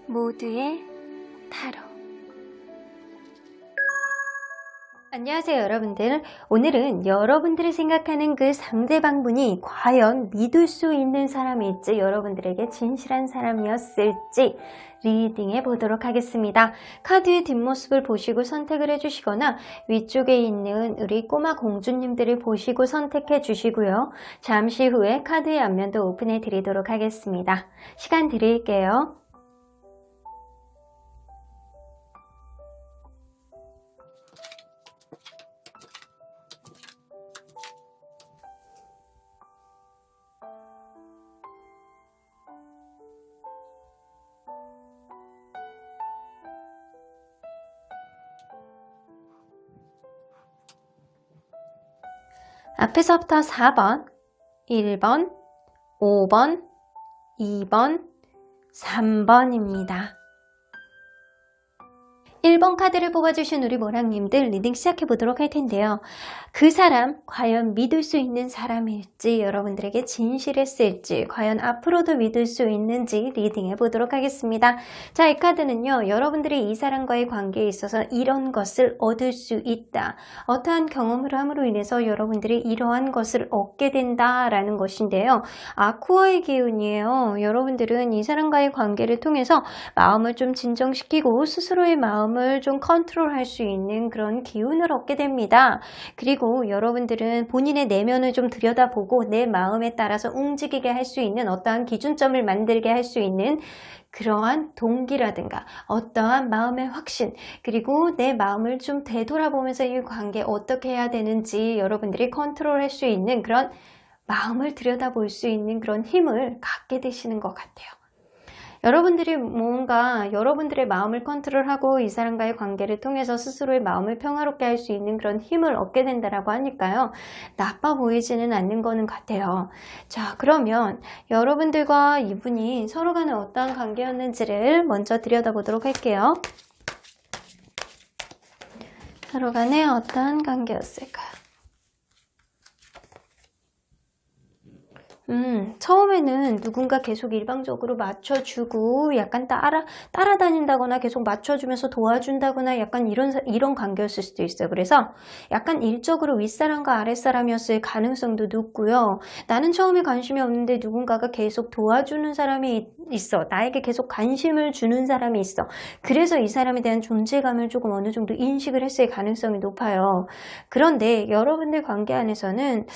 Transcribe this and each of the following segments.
모두의 타로. 안녕하세요 여러분들. 오늘은 여러분들이 생각하는 그 상대방분이 과연 믿을 수 있는 사람일지, 여러분들에게 진실한 사람이었을지 리딩해 보도록 하겠습니다. 카드의 뒷모습을 보시고 선택을 해주시거나 위쪽에 있는 우리 꼬마 공주님들을 보시고 선택해 주시고요. 잠시 후에 카드의 앞면도 오픈해 드리도록 하겠습니다. 시간 드릴게요. 앞에서부터 4번, 1번, 5번, 2번, 3번입니다. 1번 카드를 뽑아주신 우리 모랑님들 리딩 시작해보도록 할 텐데요. 그 사람 과연 믿을 수 있는 사람일지, 여러분들에게 진실했을지, 과연 앞으로도 믿을 수 있는지 리딩해보도록 하겠습니다. 자, 이 카드는요, 여러분들이 이 사람과의 관계에 있어서 이런 것을 얻을 수 있다, 어떠한 경험을 함으로 인해서 여러분들이 이러한 것을 얻게 된다라는 것인데요. 아쿠아의 기운이에요. 여러분들은 이 사람과의 관계를 통해서 마음을 좀 진정시키고 스스로의 마음을 좀 컨트롤할 수 있는 그런 기운을 얻게 됩니다. 그리고 여러분들은 본인의 내면을 좀 들여다보고 내 마음에 따라서 움직이게 할 수 있는, 어떠한 기준점을 만들게 할 수 있는 그러한 동기라든가 어떠한 마음의 확신, 그리고 내 마음을 좀 되돌아보면서 이 관계 어떻게 해야 되는지 여러분들이 컨트롤할 수 있는 그런 마음을 들여다볼 수 있는 그런 힘을 갖게 되시는 것 같아요. 여러분들이 뭔가 여러분들의 마음을 컨트롤하고 이 사람과의 관계를 통해서 스스로의 마음을 평화롭게 할 수 있는 그런 힘을 얻게 된다라고 하니까요. 나빠 보이지는 않는 거는 같아요. 자, 그러면 여러분들과 이분이 서로 간에 어떠한 관계였는지를 먼저 들여다보도록 할게요. 서로 간에 어떠한 관계였을까요? 처음에는 누군가 계속 일방적으로 맞춰주고 약간 따라다닌다거나 계속 맞춰주면서 도와준다거나 약간 이런 관계였을 수도 있어요. 그래서 약간 일적으로 윗사람과 아랫사람이었을 가능성도 높고요. 나는 처음에 관심이 없는데 누군가가 계속 도와주는 사람이 있어. 나에게 계속 관심을 주는 사람이 있어. 그래서 이 사람에 대한 존재감을 조금 어느 정도 인식을 했을 가능성이 높아요. 그런데 여러분들 관계 안에서는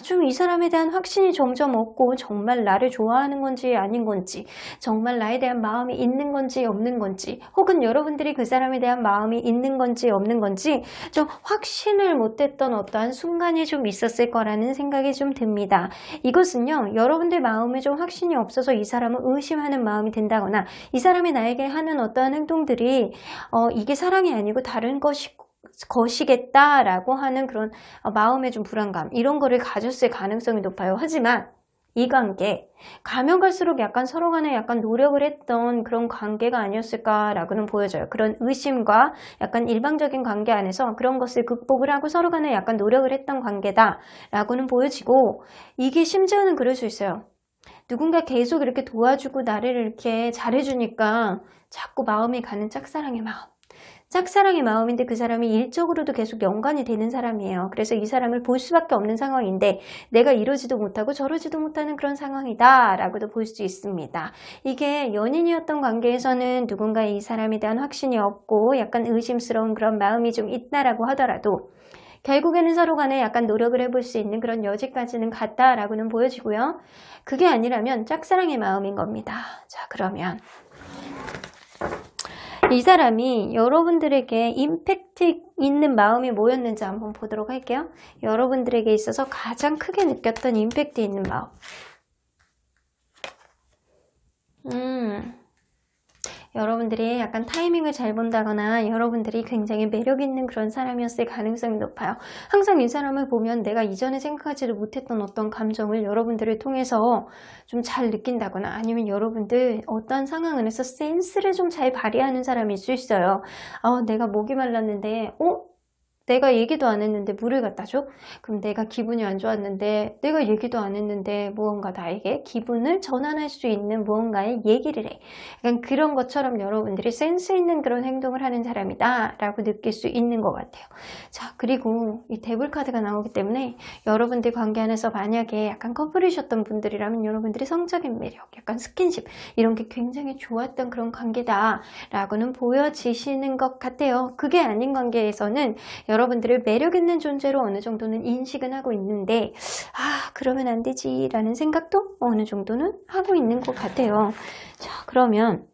좀 이 사람에 대한 확신이 점점 없고, 정말 나를 좋아하는 건지 아닌 건지, 정말 나에 대한 마음이 있는 건지 없는 건지, 혹은 여러분들이 그 사람에 대한 마음이 있는 건지 없는 건지 좀 확신을 못했던 어떠한 순간이 좀 있었을 거라는 생각이 좀 듭니다. 이것은요, 여러분들 마음에 좀 확신이 없어서 이 사람을 의심하는 마음이 든다거나, 이 사람이 나에게 하는 어떠한 행동들이 이게 사랑이 아니고 다른 것이겠다라고 하는 그런 마음의 좀 불안감, 이런 거를 가졌을 가능성이 높아요. 하지만 이 관계 가면 갈수록 약간 서로 간에 약간 노력을 했던 그런 관계가 아니었을까라고는 보여져요. 그런 의심과 약간 일방적인 관계 안에서 그런 것을 극복을 하고 서로 간에 약간 노력을 했던 관계다라고는 보여지고, 이게 심지어는 그럴 수 있어요. 누군가 계속 이렇게 도와주고 나를 이렇게 잘해주니까 자꾸 마음이 가는 짝사랑의 마음. 짝사랑의 마음인데 그 사람이 일적으로도 계속 연관이 되는 사람이에요. 그래서 이 사람을 볼 수밖에 없는 상황인데 내가 이러지도 못하고 저러지도 못하는 그런 상황이다 라고도 볼 수 있습니다. 이게 연인이었던 관계에서는 누군가 이 사람에 대한 확신이 없고 약간 의심스러운 그런 마음이 좀 있다라고 하더라도 결국에는 서로 간에 약간 노력을 해볼 수 있는 그런 여지까지는 갔다라고는 보여지고요. 그게 아니라면 짝사랑의 마음인 겁니다. 자, 그러면 이 사람이 여러분들에게 임팩트 있는 마음이 뭐였는지 한번 보도록 할게요. 여러분들에게 있어서 가장 크게 느꼈던 임팩트 있는 마음. 여러분들이 약간 타이밍을 잘 본다거나 여러분들이 굉장히 매력 있는 그런 사람이었을 가능성이 높아요. 항상 이 사람을 보면 내가 이전에 생각하지도 못했던 어떤 감정을 여러분들을 통해서 좀 잘 느낀다거나, 아니면 여러분들 어떤 상황 안에서 센스를 좀 잘 발휘하는 사람일 수 있어요. 내가 목이 말랐는데 내가 얘기도 안 했는데 물을 갖다 줘? 그럼 내가 기분이 안 좋았는데 내가 얘기도 안 했는데 무언가 나에게 기분을 전환할 수 있는 무언가의 얘기를 해. 약간 그런 것처럼 여러분들이 센스 있는 그런 행동을 하는 사람이다 라고 느낄 수 있는 것 같아요. 자, 그리고 이 데블 카드가 나오기 때문에 여러분들 관계 안에서 만약에 약간 커플이셨던 분들이라면 여러분들이 성적인 매력, 약간 스킨십 이런 게 굉장히 좋았던 그런 관계다 라고는 보여지시는 것 같아요. 그게 아닌 관계에서는 여러분들을 매력 있는 존재로 어느 정도는 인식은 하고 있는데 그러면 안 되지 라는 생각도 어느 정도는 하고 있는 것 같아요. 자, 그러면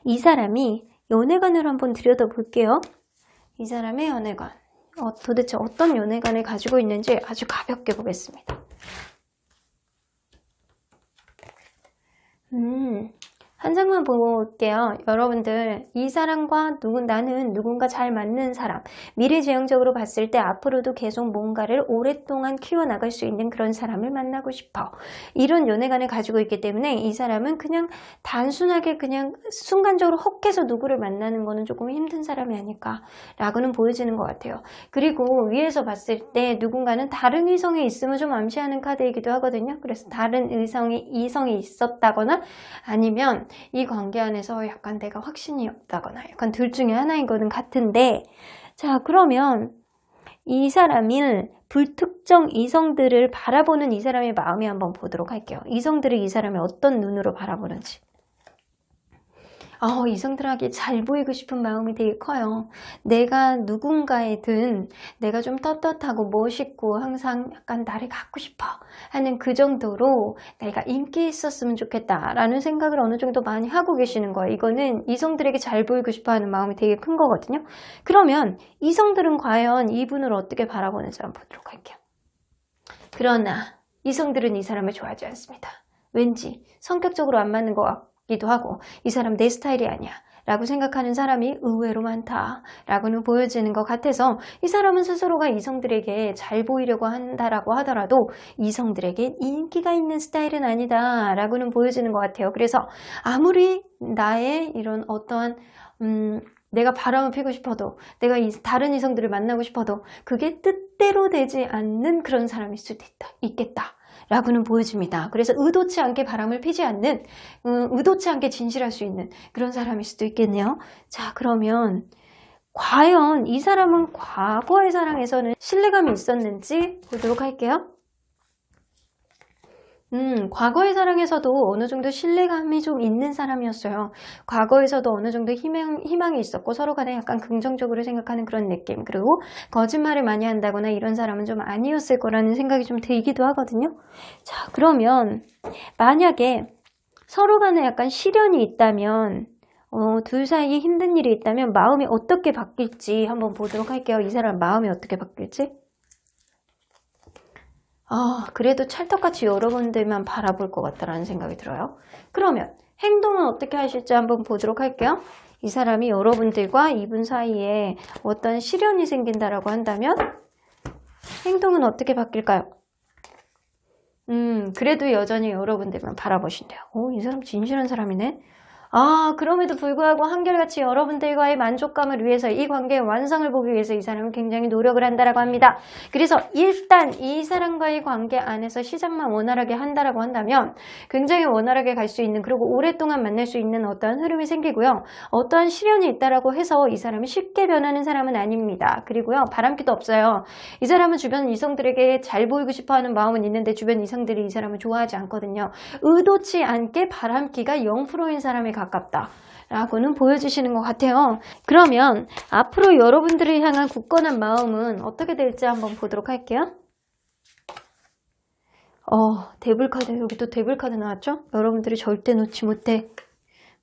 이 사람이 연애관을 한번 들여다볼게요. 이 사람의 연애관 도대체 어떤 연애관을 가지고 있는지 아주 가볍게 보겠습니다. 한 장만 볼게요. 여러분들 이 사람과 나는 누군가 잘 맞는 사람, 미래지향적으로 봤을 때 앞으로도 계속 뭔가를 오랫동안 키워나갈 수 있는 그런 사람을 만나고 싶어. 이런 연애관을 가지고 있기 때문에 이 사람은 그냥 단순하게 그냥 순간적으로 혹해서 누구를 만나는 거는 조금 힘든 사람이 아닐까 라고는 보여지는 것 같아요. 그리고 위에서 봤을 때 누군가는 다른 이성이 있음을 좀 암시하는 카드이기도 하거든요. 그래서 다른 이성이 있었다거나 아니면 이 관계 안에서 약간 내가 확신이 없다거나 약간 둘 중에 하나인 거는 같은데, 자, 그러면 이 사람이 불특정 이성들을 바라보는 이 사람의 마음이 한번 보도록 할게요. 이성들이 이 사람을 어떤 눈으로 바라보는지. 이성들에게 잘 보이고 싶은 마음이 되게 커요. 내가 누군가에든 내가 좀 떳떳하고 멋있고 항상 약간 나를 갖고 싶어 하는 그 정도로 내가 인기 있었으면 좋겠다 라는 생각을 어느 정도 많이 하고 계시는 거예요. 이거는 이성들에게 잘 보이고 싶어 하는 마음이 되게 큰 거거든요. 그러면 이성들은 과연 이분을 어떻게 바라보는지 한번 보도록 할게요. 그러나 이성들은 이 사람을 좋아하지 않습니다. 왠지 성격적으로 안 맞는 것 같기도 하고 이 사람 내 스타일이 아니야 라고 생각하는 사람이 의외로 많다 라고는 보여지는 것 같아서 이 사람은 스스로가 이성들에게 잘 보이려고 한다라고 하더라도 이성들에게 인기가 있는 스타일은 아니다 라고는 보여지는 것 같아요. 그래서 아무리 나의 이런 어떠한 내가 바람을 피고 싶어도 내가 다른 이성들을 만나고 싶어도 그게 뜻대로 되지 않는 그런 사람일 수도 있겠다 라고는 보여집니다. 그래서 의도치 않게 바람을 피지 않는, 의도치 않게 진실할 수 있는 그런 사람일 수도 있겠네요. 자, 그러면 과연 이 사람은 과거의 사랑에서는 신뢰감이 있었는지 보도록 할게요. 과거의 사랑에서도 어느 정도 신뢰감이 좀 있는 사람이었어요. 과거에서도 어느 정도 희망이 있었고 서로 간에 약간 긍정적으로 생각하는 그런 느낌. 그리고 거짓말을 많이 한다거나 이런 사람은 좀 아니었을 거라는 생각이 좀 들기도 하거든요. 자, 그러면 만약에 서로 간에 약간 시련이 있다면 둘 사이에 힘든 일이 있다면 마음이 어떻게 바뀔지 한번 보도록 할게요. 이 사람 마음이 어떻게 바뀔지. 그래도 찰떡같이 여러분들만 바라볼 것 같다라는 생각이 들어요. 그러면 행동은 어떻게 하실지 한번 보도록 할게요. 이 사람이 여러분들과 이분 사이에 어떤 시련이 생긴다라고 한다면 행동은 어떻게 바뀔까요? 그래도 여전히 여러분들만 바라보신대요. 이 사람 진실한 사람이네. 그럼에도 불구하고 한결같이 여러분들과의 만족감을 위해서 이 관계의 완성을 보기 위해서 이 사람은 굉장히 노력을 한다라고 합니다. 그래서 일단 이 사람과의 관계 안에서 시작만 원활하게 한다라고 한다면 굉장히 원활하게 갈 수 있는, 그리고 오랫동안 만날 수 있는 어떠한 흐름이 생기고요. 어떠한 시련이 있다라고 해서 이 사람이 쉽게 변하는 사람은 아닙니다. 그리고요, 바람기도 없어요. 이 사람은 주변 이성들에게 잘 보이고 싶어하는 마음은 있는데 주변 이성들이 이 사람을 좋아하지 않거든요. 의도치 않게 바람기가 0%인 사람이 가깝다 라고는 보여주시는 것 같아요. 그러면 앞으로 여러분들을 향한 굳건한 마음은 어떻게 될지 한번 보도록 할게요. 데블 카드, 여기 또 데블 카드 나왔죠? 여러분들이 절대 놓지 못해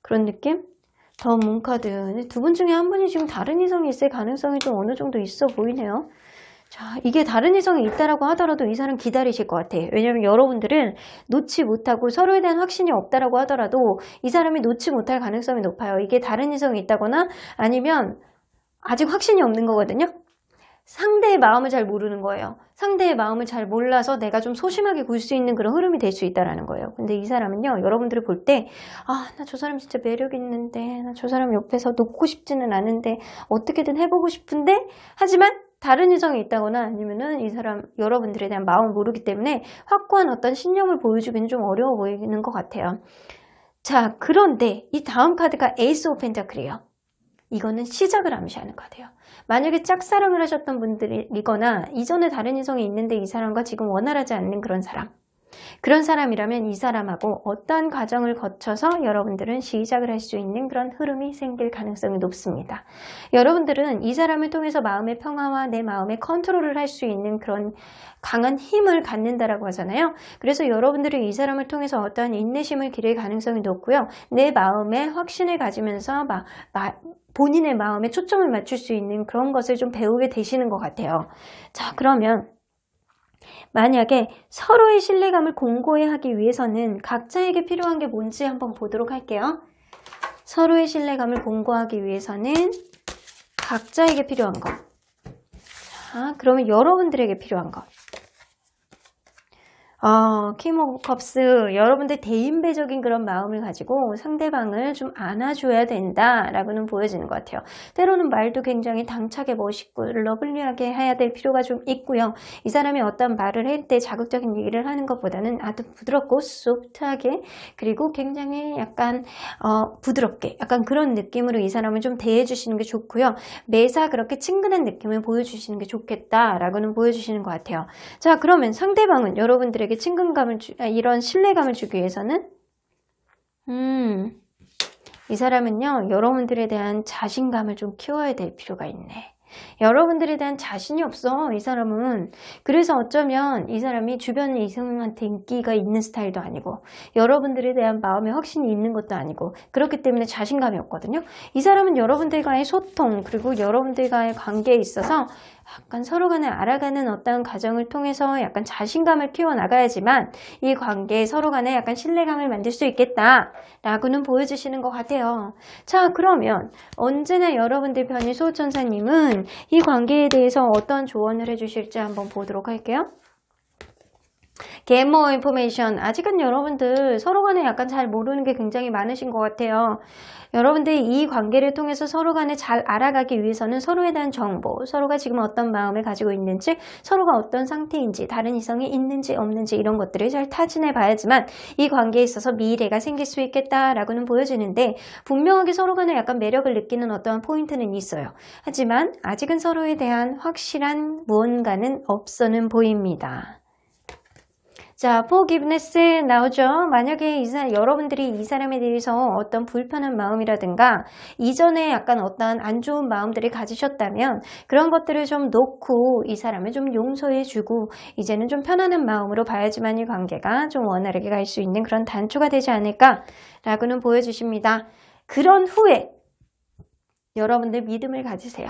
그런 느낌? 더 문 카드, 두 분 중에 한 분이 지금 다른 이성이 있을 가능성이 좀 어느 정도 있어 보이네요. 자, 이게 다른 이성이 있다라고 하더라도 이 사람 기다리실 것 같아요. 왜냐면 여러분들은 놓지 못하고 서로에 대한 확신이 없다라고 하더라도 이 사람이 놓지 못할 가능성이 높아요. 이게 다른 이성이 있다거나 아니면 아직 확신이 없는 거거든요. 상대의 마음을 잘 모르는 거예요. 상대의 마음을 잘 몰라서 내가 좀 소심하게 굴 수 있는 그런 흐름이 될 수 있다는 거예요. 근데 이 사람은요, 여러분들을 볼 때, 아, 나 저 사람 진짜 매력 있는데, 나 저 사람 옆에서 놓고 싶지는 않은데, 어떻게든 해보고 싶은데, 하지만 다른 이성이 있다거나 아니면은 이 사람, 여러분들에 대한 마음을 모르기 때문에 확고한 어떤 신념을 보여주기는 좀 어려워 보이는 것 같아요. 자, 그런데 이 다음 카드가 에이스 오브 펜타클이에요. 이거는 시작을 암시하는 카드예요. 만약에 짝사랑을 하셨던 분들이거나 이전에 다른 이성이 있는데 이 사람과 지금 원활하지 않는 그런 사람이라면 이 사람하고 어떠한 과정을 거쳐서 여러분들은 시작을 할 수 있는 그런 흐름이 생길 가능성이 높습니다. 여러분들은 이 사람을 통해서 마음의 평화와 내 마음의 컨트롤을 할 수 있는 그런 강한 힘을 갖는다라고 하잖아요. 그래서 여러분들은 이 사람을 통해서 어떠한 인내심을 기를 가능성이 높고요. 내 마음에 확신을 가지면서 본인의 마음에 초점을 맞출 수 있는 그런 것을 좀 배우게 되시는 것 같아요. 자, 그러면 만약에 서로의 신뢰감을 공고히 하기 위해서는 각자에게 필요한 게 뭔지 한번 보도록 할게요. 서로의 신뢰감을 공고하기 위해서는 각자에게 필요한 것. 자, 그러면 여러분들에게 필요한 것. 킹 오브 컵스, 여러분들 대인배적인 그런 마음을 가지고 상대방을 좀 안아줘야 된다라고는 보여지는 것 같아요. 때로는 말도 굉장히 당차게 멋있고 러블리하게 해야 될 필요가 좀 있고요. 이 사람이 어떤 말을 할 때 자극적인 얘기를 하는 것보다는 아주 부드럽고 소프트하게, 그리고 굉장히 약간 부드럽게, 약간 그런 느낌으로 이 사람을 좀 대해주시는 게 좋고요. 매사 그렇게 친근한 느낌을 보여주시는 게 좋겠다라고는 보여주시는 것 같아요. 자, 그러면 상대방은 여러분들에게 이런 신뢰감을 주기 위해서는 이 사람은요, 여러분들에 대한 자신감을 좀 키워야 될 필요가 있네. 여러분들에 대한 자신이 없어, 이 사람은. 그래서 어쩌면 이 사람이 주변 이성한테 인기가 있는 스타일도 아니고 여러분들에 대한 마음에 확신이 있는 것도 아니고 그렇기 때문에 자신감이 없거든요. 이 사람은 여러분들과의 소통, 그리고 여러분들과의 관계에 있어서 약간 서로 간에 알아가는 어떤 과정을 통해서 약간 자신감을 키워나가야지만 이 관계에 서로 간에 약간 신뢰감을 만들 수 있겠다라고는 보여주시는 것 같아요. 자, 그러면 언제나 여러분들 편인 수호천사님은 이 관계에 대해서 어떤 조언을 해주실지 한번 보도록 할게요. Get more information. 아직은 여러분들 서로 간에 약간 잘 모르는 게 굉장히 많으신 것 같아요. 여러분들이 이 관계를 통해서 서로 간에 잘 알아가기 위해서는 서로에 대한 정보, 서로가 지금 어떤 마음을 가지고 있는지, 서로가 어떤 상태인지, 다른 이성이 있는지 없는지 이런 것들을 잘 타진해 봐야지만 이 관계에 있어서 미래가 생길 수 있겠다라고는 보여지는데, 분명하게 서로 간에 약간 매력을 느끼는 어떠한 포인트는 있어요. 하지만 아직은 서로에 대한 확실한 무언가는 없어는 보입니다. 자, forgiveness 나오죠. 만약에 여러분들이 이 사람에 대해서 어떤 불편한 마음이라든가 이전에 약간 어떤 안 좋은 마음들을 가지셨다면 그런 것들을 좀 놓고 이 사람을 좀 용서해주고 이제는 좀 편안한 마음으로 봐야지만 이 관계가 좀 원활하게 갈 수 있는 그런 단초가 되지 않을까라고는 보여주십니다. 그런 후에 여러분들 믿음을 가지세요.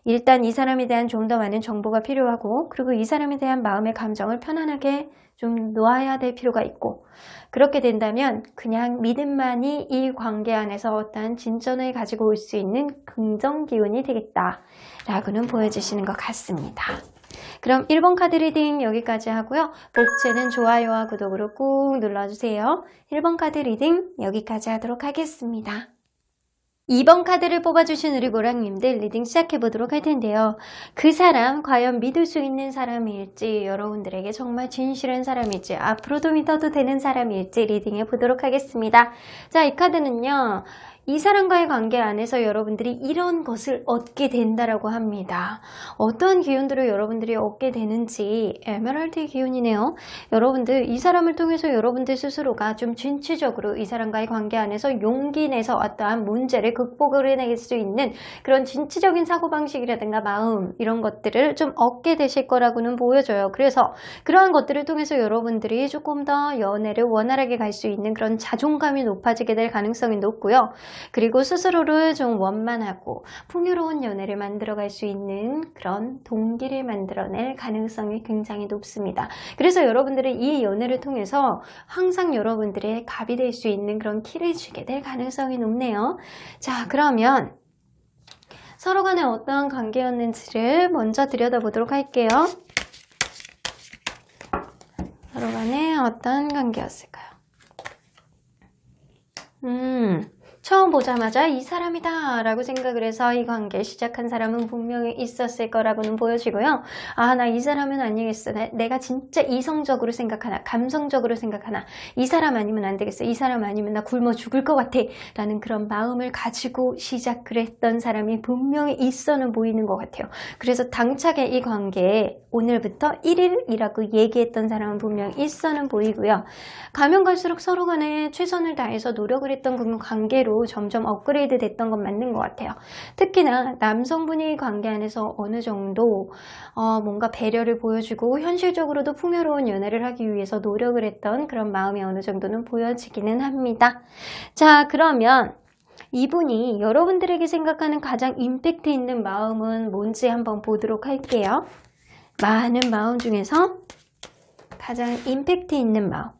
일단 이 사람에 대한 좀 더 많은 정보가 필요하고, 그리고 이 사람에 대한 마음의 감정을 편안하게 좀 놓아야 될 필요가 있고, 그렇게 된다면 그냥 믿음만이 이 관계 안에서 어떤 진전을 가지고 올 수 있는 긍정 기운이 되겠다라고는 보여주시는 것 같습니다. 그럼 1번 카드 리딩 여기까지 하고요. 복채는 좋아요와 구독으로 꾹 눌러주세요. 1번 카드 리딩 여기까지 하도록 하겠습니다. 2번 카드를 뽑아주신 우리 모랑님들 리딩 시작해보도록 할 텐데요. 그 사람 과연 믿을 수 있는 사람일지, 여러분들에게 정말 진실한 사람일지, 앞으로도 믿어도 되는 사람일지 리딩해 보도록 하겠습니다. 자, 이 카드는요, 이 사람과의 관계 안에서 여러분들이 이런 것을 얻게 된다라고 합니다. 어떤 기운들을 여러분들이 얻게 되는지, 에메랄드 기운이네요. 여러분들 이 사람을 통해서 여러분들 스스로가 좀 진취적으로 이 사람과의 관계 안에서 용기 내서 어떠한 문제를 극복을 해낼 수 있는 그런 진취적인 사고방식이라든가 마음, 이런 것들을 좀 얻게 되실 거라고는 보여져요. 그래서 그러한 것들을 통해서 여러분들이 조금 더 연애를 원활하게 갈 수 있는 그런 자존감이 높아지게 될 가능성이 높고요. 그리고 스스로를 좀 원만하고 풍요로운 연애를 만들어갈 수 있는 그런 동기를 만들어낼 가능성이 굉장히 높습니다. 그래서 여러분들은 이 연애를 통해서 항상 여러분들의 갑이 될 수 있는 그런 키를 주게 될 가능성이 높네요. 자, 그러면 서로 간에 어떠한 관계였는지를 먼저 들여다보도록 할게요. 서로 간에 어떤 관계였을까요? 처음 보자마자 이 사람이다 라고 생각을 해서 이 관계 시작한 사람은 분명히 있었을 거라고는 보여지고요. 아, 나 이 사람은 아니겠어. 내가 진짜 이성적으로 생각하나 감성적으로 생각하나 이 사람 아니면 안 되겠어. 이 사람 아니면 나 굶어 죽을 것 같아 라는 그런 마음을 가지고 시작을 했던 사람이 분명히 있어는 보이는 것 같아요. 그래서 당차게 이 관계에 오늘부터 1일이라고 얘기했던 사람은 분명히 있어는 보이고요. 가면 갈수록 서로 간에 최선을 다해서 노력을 했던 그 관계로 점점 업그레이드 됐던 건 맞는 것 같아요. 특히나 남성분이 관계 안에서 어느 정도 뭔가 배려를 보여주고 현실적으로도 풍요로운 연애를 하기 위해서 노력을 했던 그런 마음이 어느 정도는 보여지기는 합니다. 자, 그러면 이분이 여러분들에게 생각하는 가장 임팩트 있는 마음은 뭔지 한번 보도록 할게요. 많은 마음 중에서 가장 임팩트 있는 마음.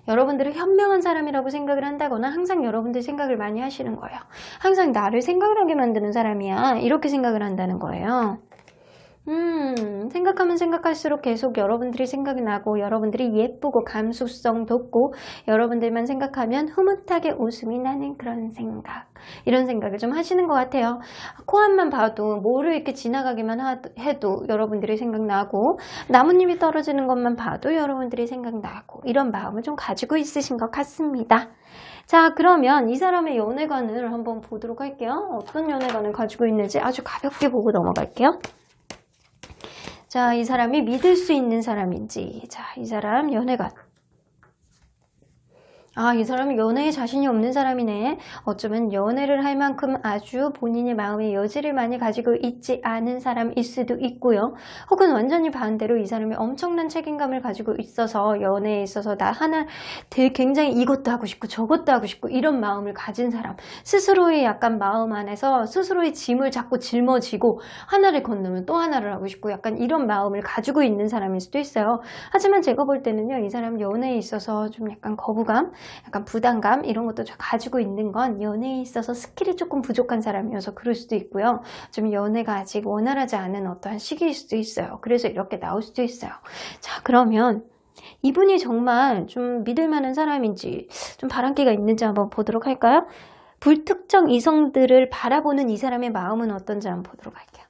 여러분들은 현명한 사람이라고 생각을 한다거나 항상 여러분들 생각을 많이 하시는 거예요. 항상 나를 생각을 하게 만드는 사람이야. 이렇게 생각을 한다는 거예요. 생각하면 생각할수록 계속 여러분들이 생각이 나고 여러분들이 예쁘고 감수성 돋고 여러분들만 생각하면 흐뭇하게 웃음이 나는 그런 생각, 이런 생각을 좀 하시는 것 같아요. 코앞만 봐도 뭐를 이렇게 지나가기만 해도 여러분들이 생각나고 나뭇잎이 떨어지는 것만 봐도 여러분들이 생각나고 이런 마음을 좀 가지고 있으신 것 같습니다. 자, 그러면 이 사람의 연애관을 한번 보도록 할게요. 어떤 연애관을 가지고 있는지 아주 가볍게 보고 넘어갈게요. 자, 이 사람이 믿을 수 있는 사람인지. 자, 이 사람 연애관. 아, 이 사람은 연애에 자신이 없는 사람이네. 어쩌면 연애를 할 만큼 아주 본인의 마음의 여지를 많이 가지고 있지 않은 사람일 수도 있고요. 혹은 완전히 반대로 이 사람이 엄청난 책임감을 가지고 있어서 연애에 있어서 나 하나 굉장히 이것도 하고 싶고 저것도 하고 싶고 이런 마음을 가진 사람. 스스로의 약간 마음 안에서 스스로의 짐을 자꾸 짊어지고 하나를 건너면 또 하나를 하고 싶고 약간 이런 마음을 가지고 있는 사람일 수도 있어요. 하지만 제가 볼 때는요, 이 사람 연애에 있어서 좀 약간 거부감, 약간 부담감 이런 것도 가지고 있는 건 연애에 있어서 스킬이 조금 부족한 사람이어서 그럴 수도 있고요. 좀 연애가 아직 원활하지 않은 어떠한 시기일 수도 있어요. 그래서 이렇게 나올 수도 있어요. 자, 그러면 이분이 정말 좀 믿을 만한 사람인지 좀 바람기가 있는지 한번 보도록 할까요? 불특정 이성들을 바라보는 이 사람의 마음은 어떤지 한번 보도록 할게요.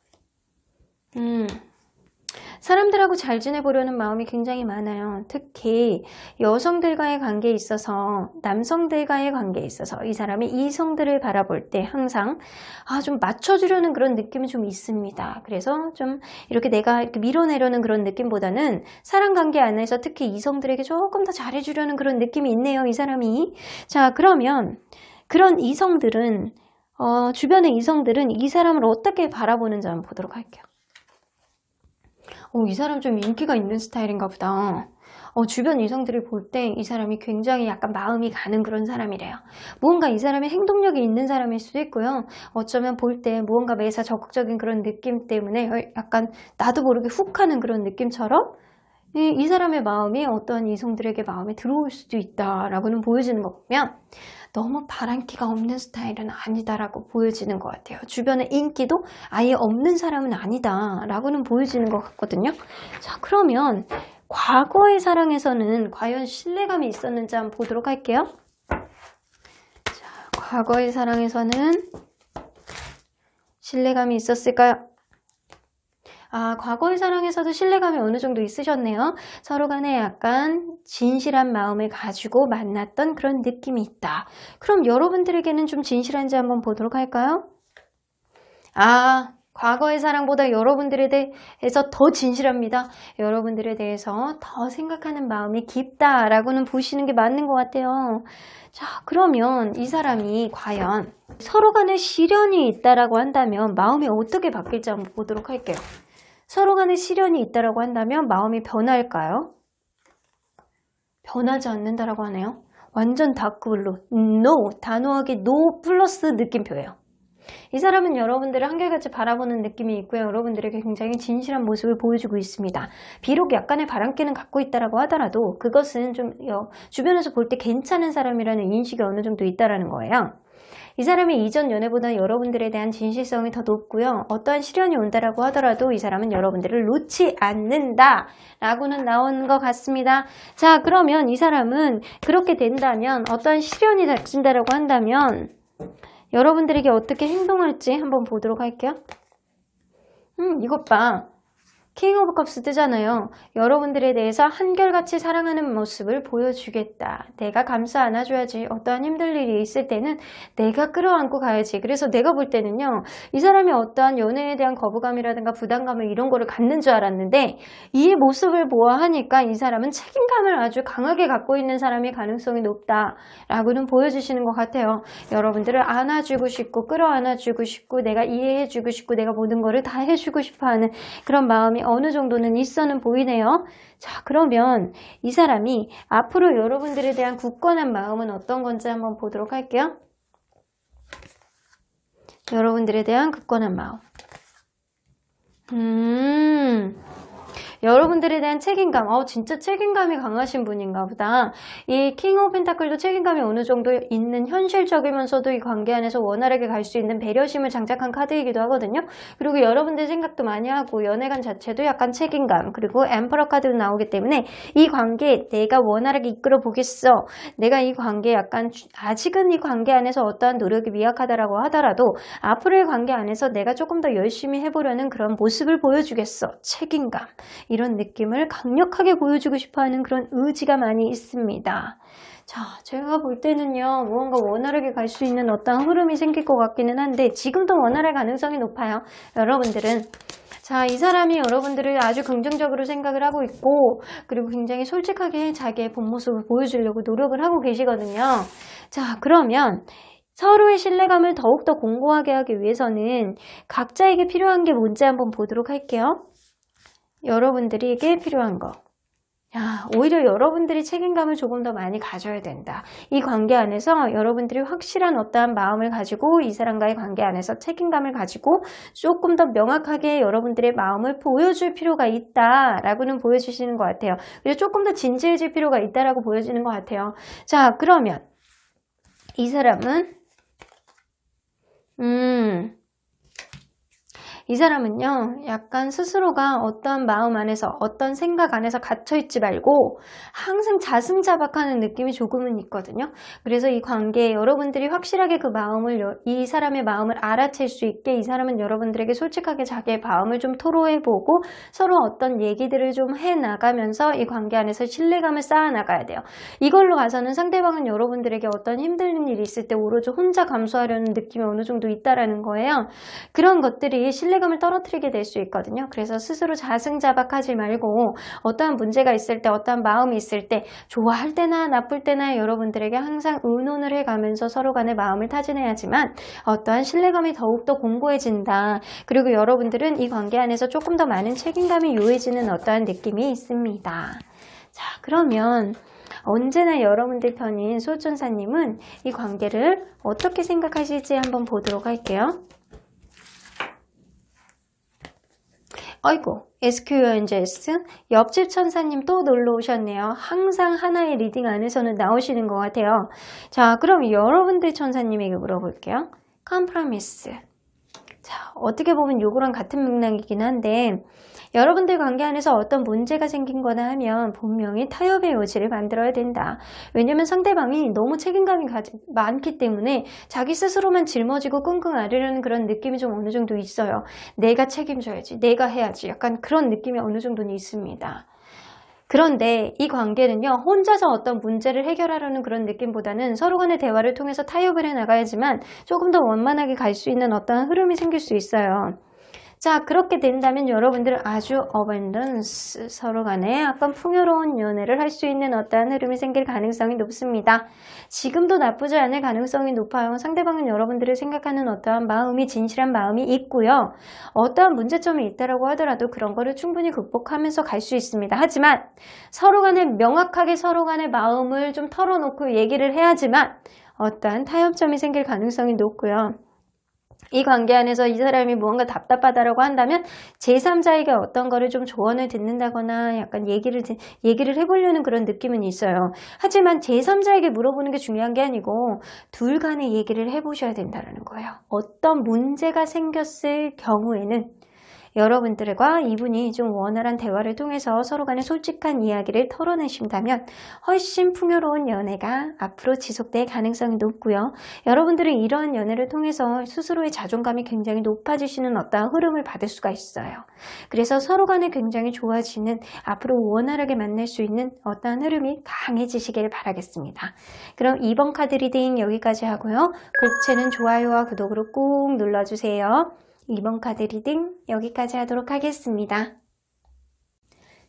사람들하고 잘 지내보려는 마음이 굉장히 많아요. 특히 여성들과의 관계에 있어서, 남성들과의 관계에 있어서 이 사람이 이성들을 바라볼 때 항상 좀 맞춰주려는 그런 느낌이 좀 있습니다. 그래서 좀 이렇게 내가 이렇게 밀어내려는 그런 느낌보다는 사람 관계 안에서 특히 이성들에게 조금 더 잘해주려는 그런 느낌이 있네요, 이 사람이. 자, 그러면 그런 이성들은 주변의 이성들은 이 사람을 어떻게 바라보는지 한번 보도록 할게요. 이 사람 좀 인기가 있는 스타일인가 보다. 주변 이성들이 볼 때 이 사람이 굉장히 약간 마음이 가는 그런 사람이래요. 무언가 이 사람이 행동력이 있는 사람일 수도 있고요. 어쩌면 볼 때 무언가 매사 적극적인 그런 느낌 때문에 약간 나도 모르게 훅 하는 그런 느낌처럼 이 사람의 마음이 어떤 이성들에게 마음에 들어올 수도 있다라고는 보여지는 거 보면 너무 바람기가 없는 스타일은 아니다라고 보여지는 것 같아요. 주변에 인기도 아예 없는 사람은 아니다라고는 보여지는 것 같거든요. 자, 그러면 과거의 사랑에서는 과연 신뢰감이 있었는지 한번 보도록 할게요. 자, 과거의 사랑에서는 신뢰감이 있었을까요? 과거의 사랑에서도 신뢰감이 어느 정도 있으셨네요. 서로 간에 약간 진실한 마음을 가지고 만났던 그런 느낌이 있다. 그럼 여러분들에게는 좀 진실한지 한번 보도록 할까요? 과거의 사랑보다 여러분들에 대해서 더 진실합니다. 여러분들에 대해서 더 생각하는 마음이 깊다라고는 보시는 게 맞는 것 같아요. 자, 그러면 이 사람이 과연 서로 간에 시련이 있다라고 한다면 마음이 어떻게 바뀔지 한번 보도록 할게요. 서로 간에 시련이 있다라고 한다면 마음이 변할까요? 변하지 않는다라고 하네요. 완전 다크블루, no, 단호하게 no 플러스 느낌표예요. 이 사람은 여러분들을 한결같이 바라보는 느낌이 있고요. 여러분들에게 굉장히 진실한 모습을 보여주고 있습니다. 비록 약간의 바람기는 갖고 있다라고 하더라도 그것은 좀 주변에서 볼 때 괜찮은 사람이라는 인식이 어느 정도 있다라는 거예요. 이 사람이 이전 연애보다 여러분들에 대한 진실성이 더 높고요. 어떠한 시련이 온다라고 하더라도 이 사람은 여러분들을 놓지 않는다 라고는 나온 것 같습니다. 자, 그러면 이 사람은 그렇게 된다면, 어떠한 시련이 닥친다라고 한다면 여러분들에게 어떻게 행동할지 한번 보도록 할게요. 이것 봐. 킹 오브 컵스 뜨잖아요. 여러분들에 대해서 한결같이 사랑하는 모습을 보여주겠다. 내가 감싸 안아줘야지. 어떠한 힘들 일이 있을 때는 내가 끌어안고 가야지. 그래서 내가 볼 때는요, 이 사람이 어떠한 연애에 대한 거부감이라든가 부담감을 이런 거를 갖는 줄 알았는데, 이 모습을 보아하니까 이 사람은 책임감을 아주 강하게 갖고 있는 사람의 가능성이 높다라고는 보여주시는 것 같아요. 여러분들을 안아주고 싶고 끌어안아주고 싶고 내가 이해해주고 싶고 내가 모든 거를 다 해주고 싶어하는 그런 마음이 어느 정도는 있어는 보이네요. 자, 그러면 이 사람이 앞으로 여러분들에 대한 굳건한 마음은 어떤 건지 한번 보도록 할게요. 여러분들에 대한 굳건한 마음. 여러분들에 대한 책임감, 진짜 책임감이 강하신 분인가 보다. 이 킹 오브 펜타클도 책임감이 어느 정도 있는, 현실적이면서도 이 관계 안에서 원활하게 갈 수 있는 배려심을 장착한 카드이기도 하거든요. 그리고 여러분들 생각도 많이 하고 연애관 자체도 약간 책임감, 그리고 엠퍼러 카드도 나오기 때문에 이 관계 내가 원활하게 이끌어 보겠어. 내가 이 관계 약간 아직은 이 관계 안에서 어떠한 노력이 미약하다라고 하더라도 앞으로의 관계 안에서 내가 조금 더 열심히 해보려는 그런 모습을 보여주겠어. 책임감. 이런 느낌을 강력하게 보여주고 싶어하는 그런 의지가 많이 있습니다. 자, 제가 볼 때는요, 무언가 원활하게 갈 수 있는 어떤 흐름이 생길 것 같기는 한데 지금도 원활할 가능성이 높아요. 여러분들은. 자, 이 사람이 여러분들을 아주 긍정적으로 생각을 하고 있고, 그리고 굉장히 솔직하게 자기의 본 모습을 보여주려고 노력을 하고 계시거든요. 자, 그러면 서로의 신뢰감을 더욱더 공고하게 하기 위해서는 각자에게 필요한 게 뭔지 한번 보도록 할게요. 여러분들에게 필요한 거. 오히려 여러분들이 책임감을 조금 더 많이 가져야 된다. 이 관계 안에서 여러분들이 확실한 어떠한 마음을 가지고 이 사람과의 관계 안에서 책임감을 가지고 조금 더 명확하게 여러분들의 마음을 보여줄 필요가 있다라고는 보여주시는 것 같아요. 그리고 조금 더 진지해질 필요가 있다라고 보여지는 것 같아요. 자, 그러면 이 사람은 이 사람은요, 약간 스스로가 어떤 마음 안에서, 어떤 생각 안에서 갇혀있지 말고 항상 자승자박하는 느낌이 조금은 있거든요. 그래서 이 관계에 여러분들이 확실하게 그 마음을, 이 사람의 마음을 알아챌 수 있게 이 사람은 여러분들에게 솔직하게 자기의 마음을 좀 토로해보고 서로 어떤 얘기들을 좀 해나가면서 이 관계 안에서 신뢰감을 쌓아나가야 돼요. 이걸로 가서는 상대방은 여러분들에게 어떤 힘든 일이 있을 때 오로지 혼자 감수하려는 느낌이 어느 정도 있다라는 거예요. 그런 것들이 신뢰감을 떨어뜨리게 될 수 있거든요. 그래서 스스로 자승자박하지 말고 어떠한 문제가 있을 때, 어떠한 마음이 있을 때, 좋아할 때나 나쁠 때나 여러분들에게 항상 의논을 해가면서 서로 간의 마음을 타진해야지만 어떠한 신뢰감이 더욱더 공고해진다. 그리고 여러분들은 이 관계 안에서 조금 더 많은 책임감이 요해지는 어떠한 느낌이 있습니다. 자, 그러면 언제나 여러분들 편인 소천사님은 이 관계를 어떻게 생각하실지 한번 보도록 할게요. 아이고, SQNJS 옆집 천사님 또 놀러 오셨네요. 항상 하나의 리딩 안에서는 나오시는 것 같아요. 자, 그럼 여러분들 천사님에게 물어볼게요. 컴프로미스. 자, 어떻게 보면 요거랑 같은 맥락이긴 한데 여러분들 관계 안에서 어떤 문제가 생긴 거나 하면 분명히 타협의 여지를 만들어야 된다. 왜냐면 상대방이 너무 책임감이 많기 때문에 자기 스스로만 짊어지고 끙끙 앓으려는 그런 느낌이 좀 어느 정도 있어요. 내가 책임져야지, 내가 해야지, 약간 그런 느낌이 어느 정도는 있습니다. 그런데 이 관계는요, 혼자서 어떤 문제를 해결하려는 그런 느낌보다는 서로 간의 대화를 통해서 타협을 해나가야지만 조금 더 원만하게 갈 수 있는 어떤 흐름이 생길 수 있어요. 자, 그렇게 된다면 여러분들은 아주 어벤던스, 서로 간에 약간 풍요로운 연애를 할 수 있는 어떠한 흐름이 생길 가능성이 높습니다. 지금도 나쁘지 않을 가능성이 높아요. 상대방은 여러분들을 생각하는 어떠한 마음이, 진실한 마음이 있고요. 어떠한 문제점이 있다라고 하더라도 그런 거를 충분히 극복하면서 갈 수 있습니다. 하지만 서로 간에 명확하게 서로 간의 마음을 좀 털어놓고 얘기를 해야지만 어떠한 타협점이 생길 가능성이 높고요. 이 관계 안에서 이 사람이 무언가 답답하다라고 한다면 제3자에게 어떤 거를 좀 조언을 듣는다거나 약간 얘기를 해보려는 그런 느낌은 있어요. 하지만 제3자에게 물어보는 게 중요한 게 아니고 둘 간의 얘기를 해보셔야 된다는 거예요. 어떤 문제가 생겼을 경우에는 여러분들과 이분이 좀 원활한 대화를 통해서 서로 간의 솔직한 이야기를 털어내신다면 훨씬 풍요로운 연애가 앞으로 지속될 가능성이 높고요. 여러분들은 이러한 연애를 통해서 스스로의 자존감이 굉장히 높아지시는 어떠한 흐름을 받을 수가 있어요. 그래서 서로 간에 굉장히 좋아지는, 앞으로 원활하게 만날 수 있는 어떠한 흐름이 강해지시길 바라겠습니다. 그럼 2번 카드 리딩 여기까지 하고요. 글채는 좋아요와 구독으로 꾹 눌러주세요. 2번 카드 리딩 여기까지 하도록 하겠습니다.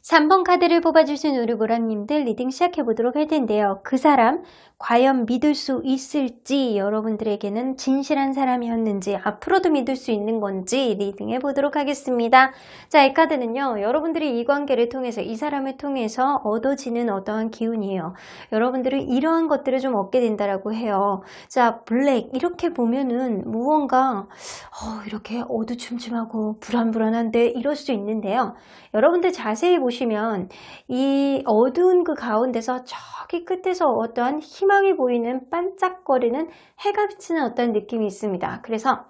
3번 카드를 뽑아주신 우리 보라님들 리딩 시작해보도록 할 텐데요. 그 사람 과연 믿을 수 있을지, 여러분들에게는 진실한 사람이었는지, 앞으로도 믿을 수 있는 건지 리딩해 보도록 하겠습니다. 자, 이 카드는요, 여러분들이 이 관계를 통해서, 이 사람을 통해서 얻어지는 어떠한 기운이에요. 여러분들은 이러한 것들을 좀 얻게 된다라고 해요. 자, 블랙 이렇게 보면은 무언가 이렇게 어두침침하고 불안불안한데 이럴 수 있는데요. 여러분들 자세히 보시면 이 어두운 그 가운데서 저기 끝에서 어떠한 희망이 보이는 반짝거리는 해가 비치는 어떤 느낌이 있습니다. 그래서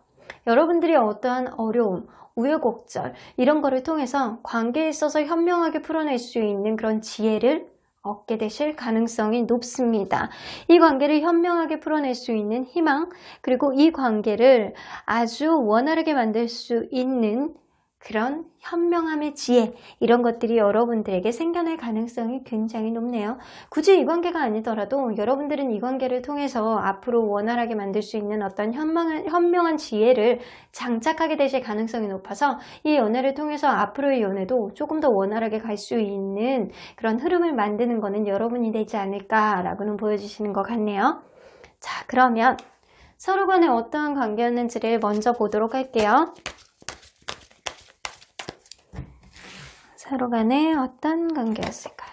여러분들이 어떠한 어려움, 우여곡절 이런 거를 통해서 관계에 있어서 현명하게 풀어낼 수 있는 그런 지혜를 얻게 되실 가능성이 높습니다. 이 관계를 현명하게 풀어낼 수 있는 희망, 그리고 이 관계를 아주 원활하게 만들 수 있는 그런 현명함의 지혜, 이런 것들이 여러분들에게 생겨날 가능성이 굉장히 높네요. 굳이 이 관계가 아니더라도 여러분들은 이 관계를 통해서 앞으로 원활하게 만들 수 있는 어떤 현명한 지혜를 장착하게 되실 가능성이 높아서 이 연애를 통해서 앞으로의 연애도 조금 더 원활하게 갈 수 있는 그런 흐름을 만드는 거는 여러분이 되지 않을까라고는 보여주시는 것 같네요. 자, 그러면 서로 간에 어떠한 관계였는지를 먼저 보도록 할게요. 서로 간에 어떤 관계였을까요?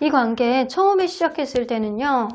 이 관계 처음에 시작했을 때는요,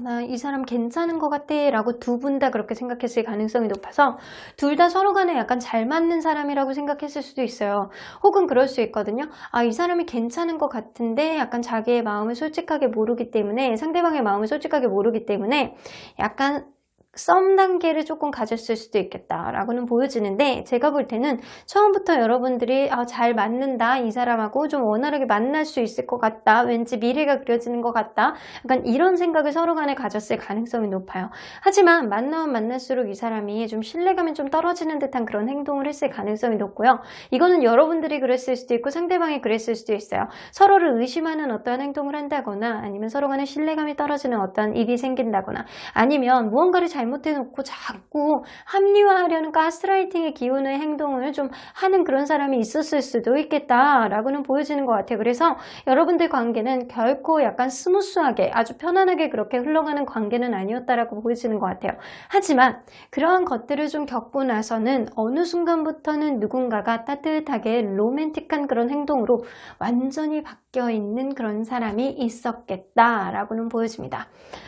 나 이 사람 괜찮은 것 같아 라고 두 분 다 그렇게 생각했을 가능성이 높아서 둘 다 서로 간에 약간 잘 맞는 사람이라고 생각했을 수도 있어요. 혹은 그럴 수 있거든요. 이 사람이 괜찮은 것 같은데 약간 자기의 마음을 솔직하게 모르기 때문에, 상대방의 마음을 솔직하게 모르기 때문에 약간 썸 단계를 조금 가졌을 수도 있겠다라고는 보여지는데, 제가 볼 때는 처음부터 여러분들이 잘 맞는다, 이 사람하고 좀 원활하게 만날 수 있을 것 같다, 왠지 미래가 그려지는 것 같다, 약간 이런 생각을 서로 간에 가졌을 가능성이 높아요. 하지만 만나면 만날수록 이 사람이 좀 신뢰감이 좀 떨어지는 듯한 그런 행동을 했을 가능성이 높고요. 이거는 여러분들이 그랬을 수도 있고 상대방이 그랬을 수도 있어요. 서로를 의심하는 어떠한 행동을 한다거나, 아니면 서로 간에 신뢰감이 떨어지는 어떠한 일이 생긴다거나, 아니면 무언가를 잘못해놓고 자꾸 합리화하려는 가스라이팅의 기운의 행동을 좀 하는 그런 사람이 있었을 수도 있겠다라고는 보여지는 것 같아요. 그래서 여러분들 관계는 결코 약간 스무스하게 아주 편안하게 그렇게 흘러가는 관계는 아니었다라고 보여지는 것 같아요. 하지만 그러한 것들을 좀 겪고 나서는 어느 순간부터는 누군가가 따뜻하게 로맨틱한 그런 행동으로 완전히 바뀌어 있는 그런 사람이 있었겠다라고는 보여집니다.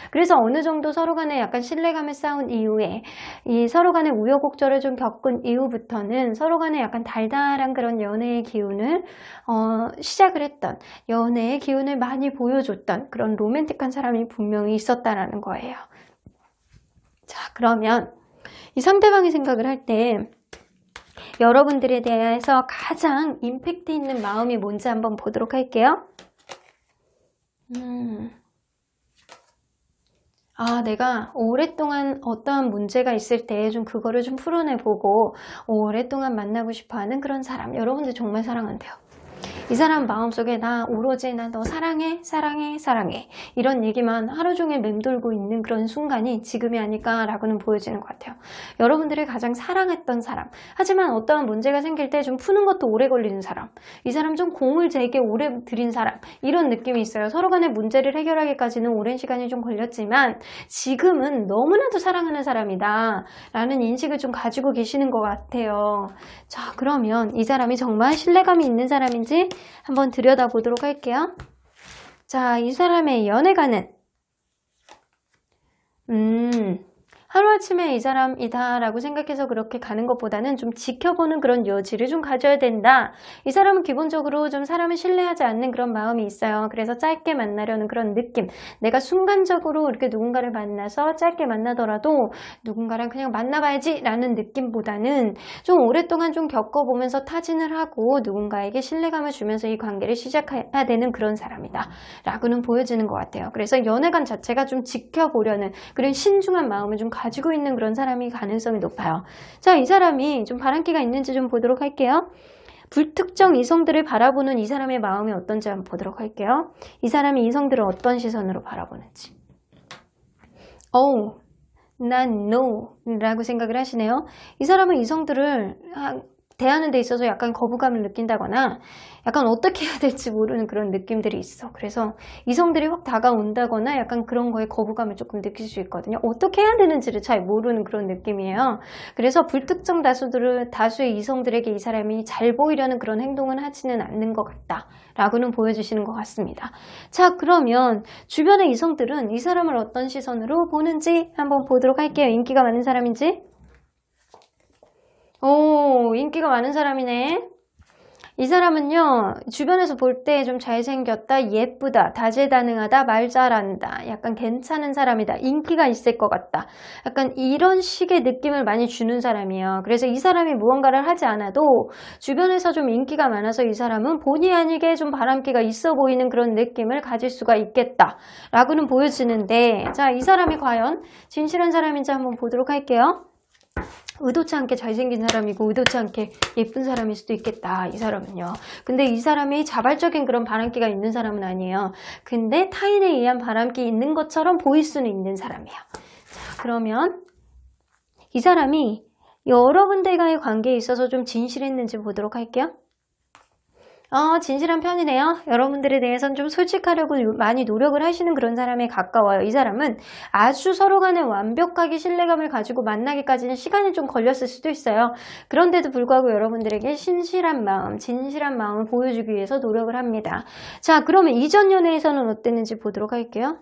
그래서 어느 정도 서로 간에 약간 신뢰감을 쌓은 이후에, 이 서로 간에 우여곡절을 좀 겪은 이후부터는 서로 간에 약간 달달한 그런 연애의 기운을 시작을 했던, 연애의 기운을 많이 보여줬던 그런 로맨틱한 사람이 분명히 있었다라는 거예요. 자, 그러면 이 상대방이 생각을 할 때 여러분들에 대해서 가장 임팩트 있는 마음이 뭔지 한번 보도록 할게요. 내가 오랫동안 어떠한 문제가 있을 때 좀 그거를 좀 풀어내보고 오랫동안 만나고 싶어하는 그런 사람, 여러분들 정말 사랑한대요. 이 사람 마음속에 오로지 나 너 사랑해 사랑해 사랑해 이런 얘기만 하루 종일 맴돌고 있는 그런 순간이 지금이 아닐까라고는 보여지는 것 같아요. 여러분들이 가장 사랑했던 사람, 하지만 어떠한 문제가 생길 때 좀 푸는 것도 오래 걸리는 사람, 이 사람 좀 공을 제게 오래 들인 사람, 이런 느낌이 있어요. 서로 간의 문제를 해결하기까지는 오랜 시간이 좀 걸렸지만 지금은 너무나도 사랑하는 사람이다 라는 인식을 좀 가지고 계시는 것 같아요. 자, 그러면 이 사람이 정말 신뢰감이 있는 사람인지 한번 들여다보도록 할게요. 자, 이 사람의 연애관은 하루아침에 이 사람이다 라고 생각해서 그렇게 가는 것보다는 좀 지켜보는 그런 여지를 좀 가져야 된다. 이 사람은 기본적으로 좀 사람을 신뢰하지 않는 그런 마음이 있어요. 그래서 짧게 만나려는 그런 느낌. 내가 순간적으로 이렇게 누군가를 만나서 짧게 만나더라도 누군가랑 그냥 만나봐야지 라는 느낌보다는 좀 오랫동안 좀 겪어보면서 타진을 하고 누군가에게 신뢰감을 주면서 이 관계를 시작해야 되는 그런 사람이다 라고는 보여지는 것 같아요. 그래서 연애관 자체가 좀 지켜보려는 그런 신중한 마음을 좀 가지고 있는 그런 사람이 가능성이 높아요. 자, 이 사람이 좀 바람기가 있는지 좀 보도록 할게요. 불특정 이성들을 바라보는 이 사람의 마음이 어떤지 한번 보도록 할게요. 이 사람이 이성들을 어떤 시선으로 바라보는지. 난 no 라고 생각을 하시네요. 이 사람은 이성들을 대하는 데 있어서 약간 거부감을 느낀다거나 약간 어떻게 해야 될지 모르는 그런 느낌들이 있어. 그래서 이성들이 확 다가온다거나 약간 그런 거에 거부감을 조금 느낄 수 있거든요. 어떻게 해야 되는지를 잘 모르는 그런 느낌이에요. 그래서 불특정 다수의 이성들에게 이 사람이 잘 보이려는 그런 행동은 하지는 않는 것 같다 라고는 보여주시는 것 같습니다. 자, 그러면 주변의 이성들은 이 사람을 어떤 시선으로 보는지 한번 보도록 할게요. 인기가 많은 사람인지. 오, 인기가 많은 사람이네. 이 사람은요, 주변에서 볼 때 좀 잘생겼다, 예쁘다, 다재다능하다, 말 잘한다, 약간 괜찮은 사람이다, 인기가 있을 것 같다. 약간 이런 식의 느낌을 많이 주는 사람이에요. 그래서 이 사람이 무언가를 하지 않아도 주변에서 좀 인기가 많아서 이 사람은 본의 아니게 좀 바람기가 있어 보이는 그런 느낌을 가질 수가 있겠다 라고는 보여지는데, 자, 이 사람이 과연 진실한 사람인지 한번 보도록 할게요. 의도치 않게 잘생긴 사람이고 의도치 않게 예쁜 사람일 수도 있겠다, 이 사람은요. 근데 이 사람이 자발적인 그런 바람기가 있는 사람은 아니에요. 근데 타인에 의한 바람기 있는 것처럼 보일 수는 있는 사람이에요. 자, 그러면 이 사람이 여러분들과의 관계에 있어서 좀 진실했는지 보도록 할게요. 진실한 편이네요. 여러분들에 대해서는 좀 솔직하려고 많이 노력을 하시는 그런 사람에 가까워요. 이 사람은 아주 서로 간에 완벽하게 신뢰감을 가지고 만나기까지는 시간이 좀 걸렸을 수도 있어요. 그런데도 불구하고 여러분들에게 진실한 마음을 보여주기 위해서 노력을 합니다. 자, 그러면 이전 연애에서는 어땠는지 보도록 할게요.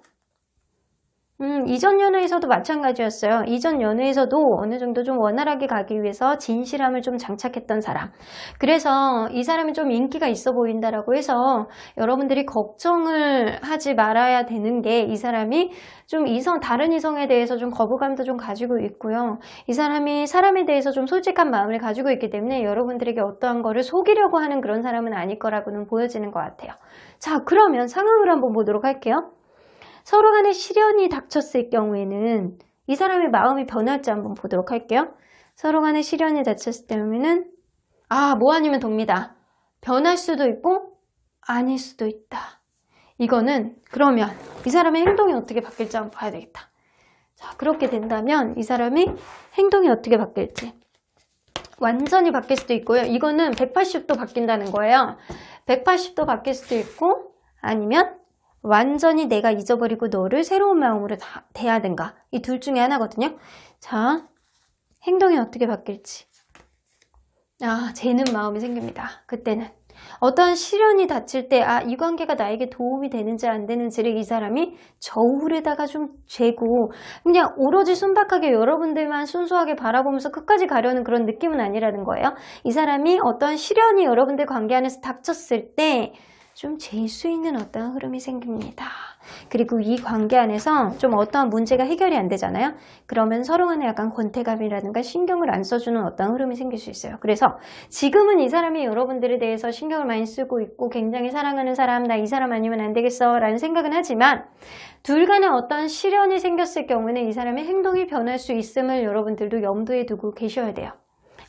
이전 연애에서도 마찬가지였어요. 이전 연애에서도 어느 정도 좀 원활하게 가기 위해서 진실함을 좀 장착했던 사람. 그래서 이 사람이 좀 인기가 있어 보인다라고 해서 여러분들이 걱정을 하지 말아야 되는 게 이 사람이 좀 다른 이성에 대해서 좀 거부감도 좀 가지고 있고요. 이 사람이 사람에 대해서 좀 솔직한 마음을 가지고 있기 때문에 여러분들에게 어떠한 거를 속이려고 하는 그런 사람은 아닐 거라고는 보여지는 것 같아요. 자, 그러면 상황을 한번 보도록 할게요. 서로 간에 시련이 닥쳤을 경우에는 이 사람의 마음이 변할지 한번 보도록 할게요. 서로 간에 시련이 닥쳤을 때는 뭐 아니면 돕니다. 변할 수도 있고 아닐 수도 있다. 이거는 그러면 이 사람의 행동이 어떻게 바뀔지 한번 봐야 되겠다. 자, 그렇게 된다면 이 사람의 행동이 어떻게 바뀔지 완전히 바뀔 수도 있고요. 이거는 180도 바뀐다는 거예요. 180도 바뀔 수도 있고 아니면 완전히 내가 잊어버리고 너를 새로운 마음으로 대하든가 이 둘 중에 하나거든요. 자, 행동이 어떻게 바뀔지 재는 마음이 생깁니다. 그때는 어떤 시련이 닥칠 때 이 관계가 나에게 도움이 되는지 안 되는지를 이 사람이 저울에다가 좀 재고 그냥 오로지 순박하게 여러분들만 순수하게 바라보면서 끝까지 가려는 그런 느낌은 아니라는 거예요. 이 사람이 어떤 시련이 여러분들 관계 안에서 닥쳤을 때 좀 잴 수 있는 어떤 흐름이 생깁니다. 그리고 이 관계 안에서 좀 어떠한 문제가 해결이 안 되잖아요. 그러면 서로 간에 약간 권태감이라든가 신경을 안 써주는 어떤 흐름이 생길 수 있어요. 그래서 지금은 이 사람이 여러분들에 대해서 신경을 많이 쓰고 있고 굉장히 사랑하는 사람, 나 이 사람 아니면 안 되겠어 라는 생각은 하지만 둘 간에 어떤 시련이 생겼을 경우에는 이 사람의 행동이 변할 수 있음을 여러분들도 염두에 두고 계셔야 돼요.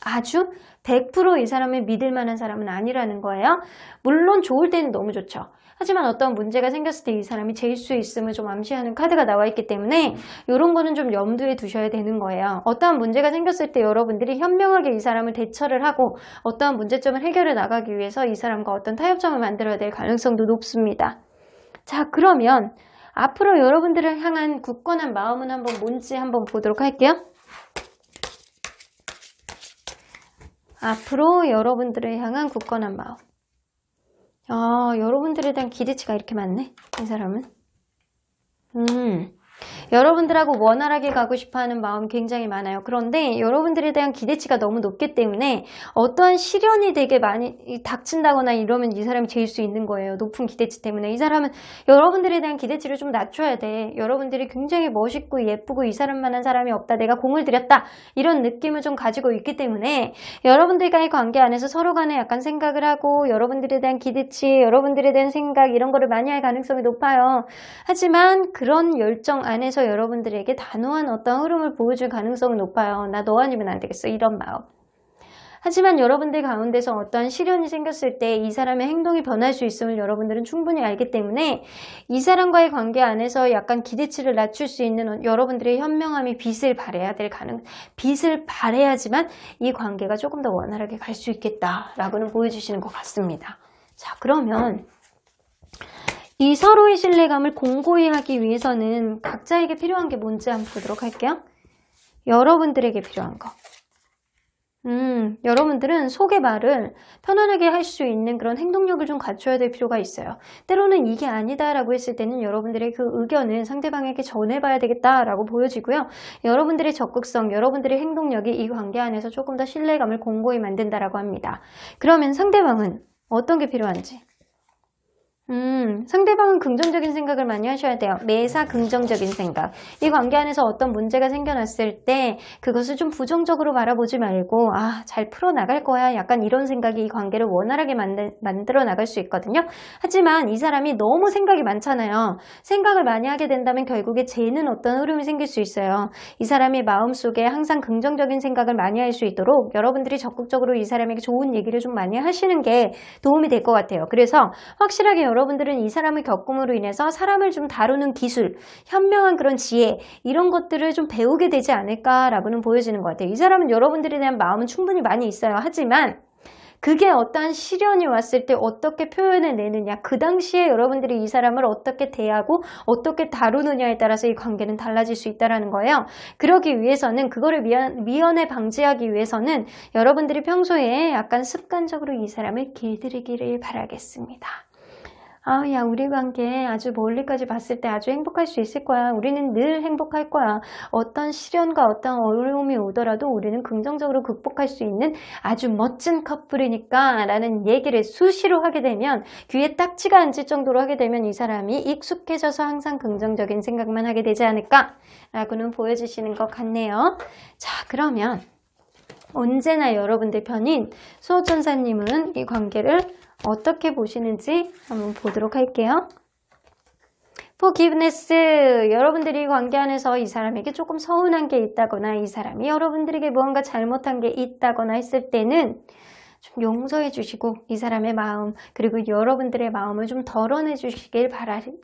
아주 100% 이 사람을 믿을 만한 사람은 아니라는 거예요. 물론 좋을 때는 너무 좋죠. 하지만 어떤 문제가 생겼을 때 이 사람이 잴 수 있음을 좀 암시하는 카드가 나와 있기 때문에 이런 거는 좀 염두에 두셔야 되는 거예요. 어떠한 문제가 생겼을 때 여러분들이 현명하게 이 사람을 대처를 하고 어떠한 문제점을 해결해 나가기 위해서 이 사람과 어떤 타협점을 만들어야 될 가능성도 높습니다. 자, 그러면 앞으로 여러분들을 향한 굳건한 마음은 한번 뭔지 한번 보도록 할게요. 앞으로 여러분들을 향한 굳건한 마음. 여러분들에 대한 기대치가 이렇게 많네, 이 사람은. 여러분들하고 원활하게 가고 싶어하는 마음이 굉장히 많아요. 그런데 여러분들에 대한 기대치가 너무 높기 때문에 어떠한 시련이 되게 많이 닥친다거나 이러면 이 사람이 제일 수 있는 거예요. 높은 기대치 때문에. 이 사람은 여러분들에 대한 기대치를 좀 낮춰야 돼. 여러분들이 굉장히 멋있고 예쁘고 이 사람만한 사람이 없다. 내가 공을 들였다. 이런 느낌을 좀 가지고 있기 때문에 여러분들과의 관계 안에서 서로 간에 약간 생각을 하고 여러분들에 대한 기대치, 여러분들에 대한 생각 이런 거를 많이 할 가능성이 높아요. 하지만 그런 열정 안에서 여러분들에게 단호한 어떤 흐름을 보여줄 가능성은 높아요. 나 너 아니면 안 되겠어. 이런 마음. 하지만 여러분들 가운데서 어떠한 시련이 생겼을 때 이 사람의 행동이 변할 수 있음을 여러분들은 충분히 알기 때문에 이 사람과의 관계 안에서 약간 기대치를 낮출 수 있는 여러분들의 현명함이 빛을 발해야지만 이 관계가 조금 더 원활하게 갈 수 있겠다라고는 보여주시는 것 같습니다. 자, 그러면 이 서로의 신뢰감을 공고히 하기 위해서는 각자에게 필요한 게 뭔지 한번 보도록 할게요. 여러분들에게 필요한 거. 여러분들은 속의 말을 편안하게 할 수 있는 그런 행동력을 좀 갖춰야 될 필요가 있어요. 때로는 이게 아니다라고 했을 때는 여러분들의 그 의견을 상대방에게 전해봐야 되겠다라고 보여지고요. 여러분들의 적극성, 여러분들의 행동력이 이 관계 안에서 조금 더 신뢰감을 공고히 만든다라고 합니다. 그러면 상대방은 어떤 게 필요한지? 상대방은 긍정적인 생각을 많이 하셔야 돼요. 매사 긍정적인 생각. 이 관계 안에서 어떤 문제가 생겨났을 때 그것을 좀 부정적으로 바라보지 말고 잘 풀어나갈 거야. 약간 이런 생각이 이 관계를 원활하게 만들어 나갈 수 있거든요. 하지만 이 사람이 너무 생각이 많잖아요. 생각을 많이 하게 된다면 결국에 쟤는 어떤 흐름이 생길 수 있어요. 이 사람의 마음속에 항상 긍정적인 생각을 많이 할 수 있도록 여러분들이 적극적으로 이 사람에게 좋은 얘기를 좀 많이 하시는 게 도움이 될 것 같아요. 그래서 확실하게 여러분들은 이 사람을 겪음으로 인해서 사람을 좀 다루는 기술, 현명한 그런 지혜 이런 것들을 좀 배우게 되지 않을까라고는 보여지는 것 같아요. 이 사람은 여러분들에 대한 마음은 충분히 많이 있어요. 하지만 그게 어떠한 시련이 왔을 때 어떻게 표현해 내느냐, 그 당시에 여러분들이 이 사람을 어떻게 대하고 어떻게 다루느냐에 따라서 이 관계는 달라질 수 있다는 거예요. 그러기 위해서는 그거를 미연에 방지하기 위해서는 여러분들이 평소에 약간 습관적으로 이 사람을 길들이기를 바라겠습니다. 야, 우리 관계 아주 멀리까지 봤을 때 아주 행복할 수 있을 거야. 우리는 늘 행복할 거야. 어떤 시련과 어떤 어려움이 오더라도 우리는 긍정적으로 극복할 수 있는 아주 멋진 커플이니까 라는 얘기를 수시로 하게 되면 귀에 딱지가 앉을 정도로 하게 되면 이 사람이 익숙해져서 항상 긍정적인 생각만 하게 되지 않을까 라고는 보여주시는 것 같네요. 자, 그러면 언제나 여러분들 편인 수호천사님은 이 관계를 어떻게 보시는지 한번 보도록 할게요. forgiveness, 여러분들이 관계 안에서 이 사람에게 조금 서운한 게 있다거나 이 사람이 여러분들에게 무언가 잘못한 게 있다거나 했을 때는 좀 용서해 주시고 이 사람의 마음 그리고 여러분들의 마음을 좀 덜어내 주시길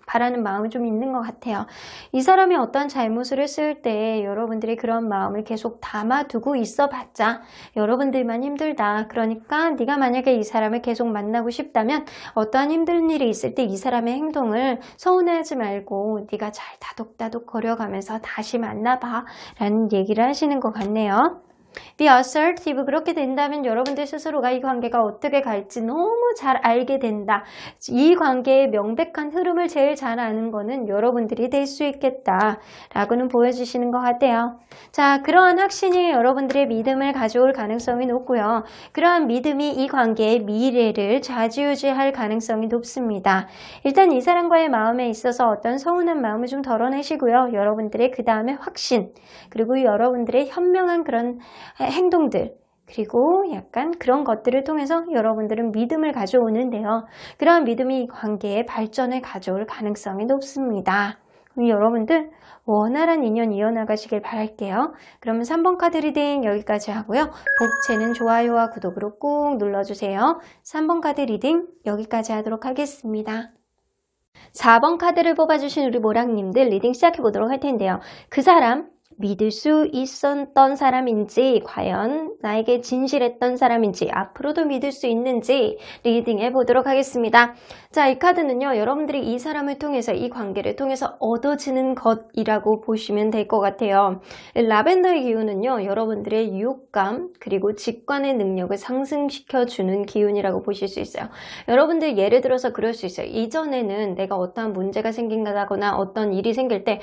바라는 마음이 좀 있는 것 같아요. 이 사람이 어떤 잘못을 했을 때 여러분들이 그런 마음을 계속 담아두고 있어봤자 여러분들만 힘들다. 그러니까 네가 만약에 이 사람을 계속 만나고 싶다면 어떠한 힘든 일이 있을 때 이 사람의 행동을 서운해하지 말고 네가 잘 다독다독 거려가면서 다시 만나봐 라는 얘기를 하시는 것 같네요. Be assertive. 그렇게 된다면 여러분들 스스로가 이 관계가 어떻게 갈지 너무 잘 알게 된다. 이 관계의 명백한 흐름을 제일 잘 아는 거는 여러분들이 될 수 있겠다 라고는 보여주시는 것 같아요. 자, 그러한 확신이 여러분들의 믿음을 가져올 가능성이 높고요. 그러한 믿음이 이 관계의 미래를 좌지우지할 가능성이 높습니다. 일단 이 사람과의 마음에 있어서 어떤 서운한 마음을 좀 덜어내시고요. 여러분들의 그 다음에 확신 그리고 여러분들의 현명한 그런 행동들 그리고 약간 그런 것들을 통해서 여러분들은 믿음을 가져오는데요. 그런 믿음이 관계의 발전을 가져올 가능성이 높습니다. 여러분들 원활한 인연 이어나가시길 바랄게요. 그러면 3번 카드 리딩 여기까지 하고요. 복채는 좋아요와 구독으로 꾹 눌러주세요. 3번 카드 리딩 여기까지 하도록 하겠습니다. 4번 카드를 뽑아주신 우리 모랑님들 리딩 시작해보도록 할 텐데요. 그 사람 믿을 수 있었던 사람인지, 과연 나에게 진실했던 사람인지, 앞으로도 믿을 수 있는지 리딩해 보도록 하겠습니다. 자, 이 카드는요, 여러분들이 이 사람을 통해서, 이 관계를 통해서 얻어지는 것이라고 보시면 될 것 같아요. 라벤더의 기운은요, 여러분들의 유혹감 그리고 직관의 능력을 상승시켜주는 기운이라고 보실 수 있어요. 여러분들 예를 들어서 그럴 수 있어요. 이전에는 내가 어떠한 문제가 생긴다거나 어떤 일이 생길 때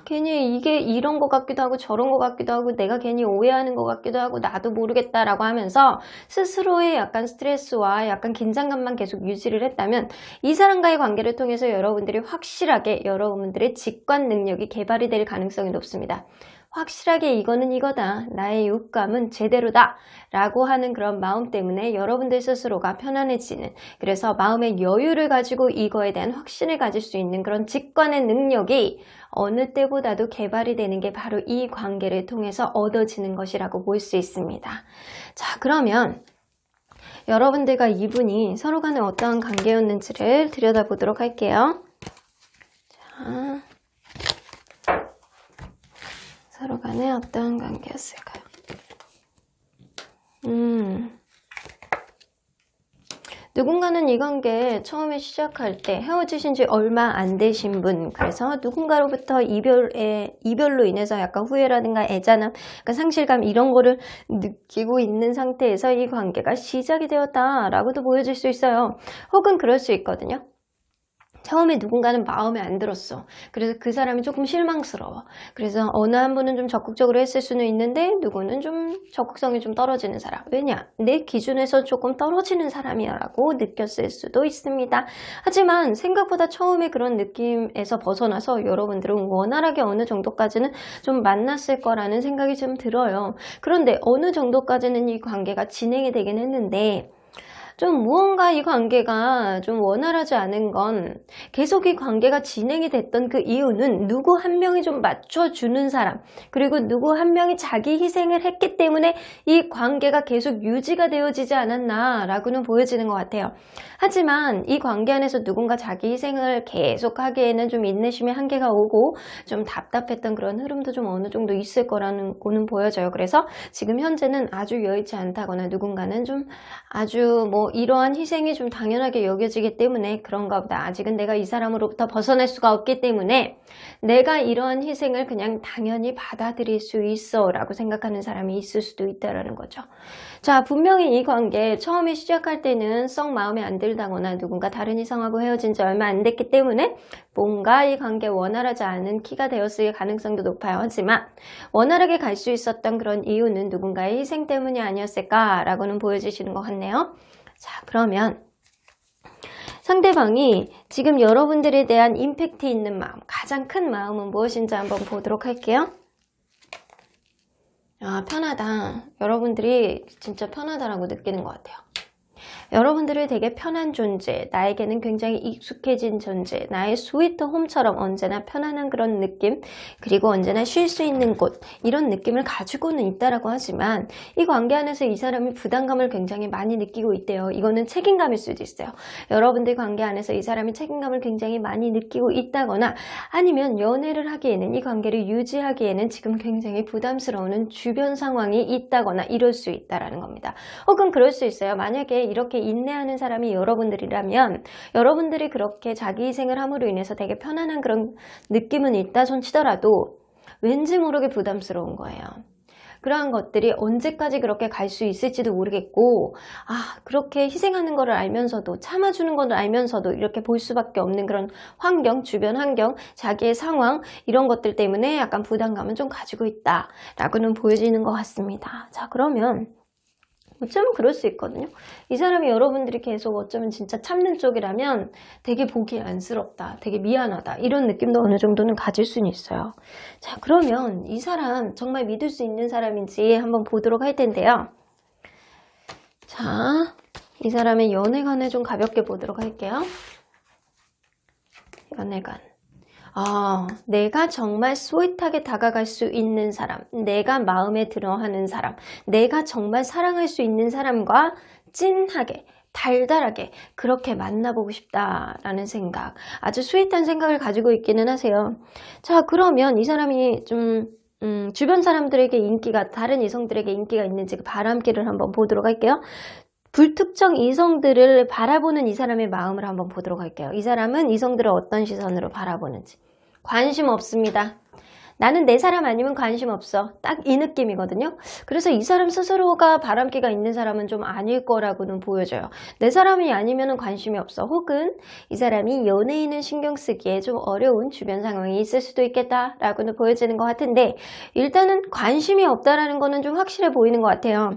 괜히 이게 이런 것 같기도 하고 저런 것 같기도 하고 내가 괜히 오해하는 것 같기도 하고 나도 모르겠다라고 하면서 스스로의 약간 스트레스와 약간 긴장감만 계속 유지를 했다면, 이 사람과의 관계를 통해서 여러분들이 확실하게 여러분들의 직관 능력이 개발이 될 가능성이 높습니다. 확실하게 이거는 이거다, 나의 유혹감은 제대로다 라고 하는 그런 마음 때문에 여러분들 스스로가 편안해지는, 그래서 마음의 여유를 가지고 이거에 대한 확신을 가질 수 있는 그런 직관의 능력이 어느 때보다도 개발이 되는 게 바로 이 관계를 통해서 얻어지는 것이라고 볼 수 있습니다. 자, 그러면 여러분들과 이분이 서로 간에 어떠한 관계였는지를 들여다보도록 할게요. 자, 서로 간에 어떠한 관계였을까요? 누군가는 이 관계 처음에 시작할 때 헤어지신 지 얼마 안 되신 분, 그래서 누군가로부터 이별로 인해서 약간 후회라든가 애잔함, 그러니까 상실감 이런 거를 느끼고 있는 상태에서 이 관계가 시작이 되었다라고도 보여질 수 있어요. 혹은 그럴 수 있거든요. 처음에 누군가는 마음에 안 들었어. 그래서 그 사람이 조금 실망스러워. 그래서 어느 한 분은 좀 적극적으로 했을 수는 있는데 누구는 좀 적극성이 좀 떨어지는 사람. 왜냐? 내 기준에서 조금 떨어지는 사람이야 라고 느꼈을 수도 있습니다. 하지만 생각보다 처음에 그런 느낌에서 벗어나서 여러분들은 원활하게 어느 정도까지는 좀 만났을 거라는 생각이 좀 들어요. 그런데 어느 정도까지는 이 관계가 진행이 되긴 했는데, 좀 무언가 이 관계가 좀 원활하지 않은 건, 계속 이 관계가 진행이 됐던 그 이유는 누구 한 명이 좀 맞춰주는 사람, 그리고 누구 한 명이 자기 희생을 했기 때문에 이 관계가 계속 유지가 되어지지 않았나 라고는 보여지는 것 같아요. 하지만 이 관계 안에서 누군가 자기 희생을 계속 하기에는 좀 인내심의 한계가 오고 좀 답답했던 그런 흐름도 좀 어느 정도 있을 거라는 거는 보여져요. 그래서 지금 현재는 아주 여의치 않다거나 누군가는 좀 아주 이러한 희생이 좀 당연하게 여겨지기 때문에 그런가 보다, 아직은 내가 이 사람으로부터 벗어날 수가 없기 때문에 내가 이러한 희생을 그냥 당연히 받아들일 수 있어 라고 생각하는 사람이 있을 수도 있다라는 거죠. 자, 분명히 이 관계 처음에 시작할 때는 썩 마음에 안 들다거나 누군가 다른 이성하고 헤어진 지 얼마 안 됐기 때문에 뭔가 이 관계 원활하지 않은 키가 되었을 가능성도 높아요. 하지만 원활하게 갈 수 있었던 그런 이유는 누군가의 희생 때문이 아니었을까라고는 보여지시는 것 같네요. 자, 그러면 상대방이 지금 여러분들에 대한 임팩트 있는 마음, 가장 큰 마음은 무엇인지 한번 보도록 할게요. 편하다. 여러분들이 진짜 편하다라고 느끼는 것 같아요. 여러분들을 되게 편한 존재, 나에게는 굉장히 익숙해진 존재, 나의 스위트 홈처럼 언제나 편안한 그런 느낌, 그리고 언제나 쉴 수 있는 곳, 이런 느낌을 가지고는 있다라고 하지만 이 관계 안에서 이 사람이 부담감을 굉장히 많이 느끼고 있대요. 이거는 책임감일 수도 있어요. 여러분들 관계 안에서 이 사람이 책임감을 굉장히 많이 느끼고 있다거나, 아니면 연애를 하기에는, 이 관계를 유지하기에는 지금 굉장히 부담스러운 주변 상황이 있다거나 이럴 수 있다라는 겁니다. 혹은 그럴 수 있어요. 만약에 이렇게 인내하는 사람이 여러분들이라면 여러분들이 그렇게 자기 희생을 함으로 인해서 되게 편안한 그런 느낌은 있다 손 치더라도 왠지 모르게 부담스러운 거예요. 그러한 것들이 언제까지 그렇게 갈 수 있을지도 모르겠고, 그렇게 희생하는 거를 알면서도, 참아주는 거를 알면서도 이렇게 볼 수밖에 없는 그런 환경, 주변 환경, 자기의 상황, 이런 것들 때문에 약간 부담감은 좀 가지고 있다라고는 보여지는 것 같습니다. 자, 그러면 어쩌면 그럴 수 있거든요. 이 사람이 여러분들이 계속 어쩌면 진짜 참는 쪽이라면 되게 보기 안쓰럽다, 되게 미안하다, 이런 느낌도 어느 정도는 가질 수는 있어요. 자, 그러면 이 사람 정말 믿을 수 있는 사람인지 한번 보도록 할 텐데요. 자, 이 사람의 연애관을 좀 가볍게 보도록 할게요. 연애관. 내가 정말 스윗하게 다가갈 수 있는 사람, 내가 마음에 들어하는 사람, 내가 정말 사랑할 수 있는 사람과 찐하게, 달달하게 그렇게 만나보고 싶다라는 생각, 아주 스윗한 생각을 가지고 있기는 하세요. 자, 그러면 이 사람이 좀 주변 사람들에게 인기가, 다른 이성들에게 인기가 있는지 그 바람기를 한번 보도록 할게요. 불특정 이성들을 바라보는 이 사람의 마음을 한번 보도록 할게요. 이 사람은 이성들을 어떤 시선으로 바라보는지. 관심 없습니다. 나는 내 사람 아니면 관심 없어. 딱 이 느낌이거든요. 그래서 이 사람 스스로가 바람기가 있는 사람은 좀 아닐 거라고는 보여져요. 내 사람이 아니면 관심이 없어. 혹은 이 사람이 연예인을 신경 쓰기에 좀 어려운 주변 상황이 있을 수도 있겠다라고는 보여지는 것 같은데, 일단은 관심이 없다라는 거는 좀 확실해 보이는 것 같아요.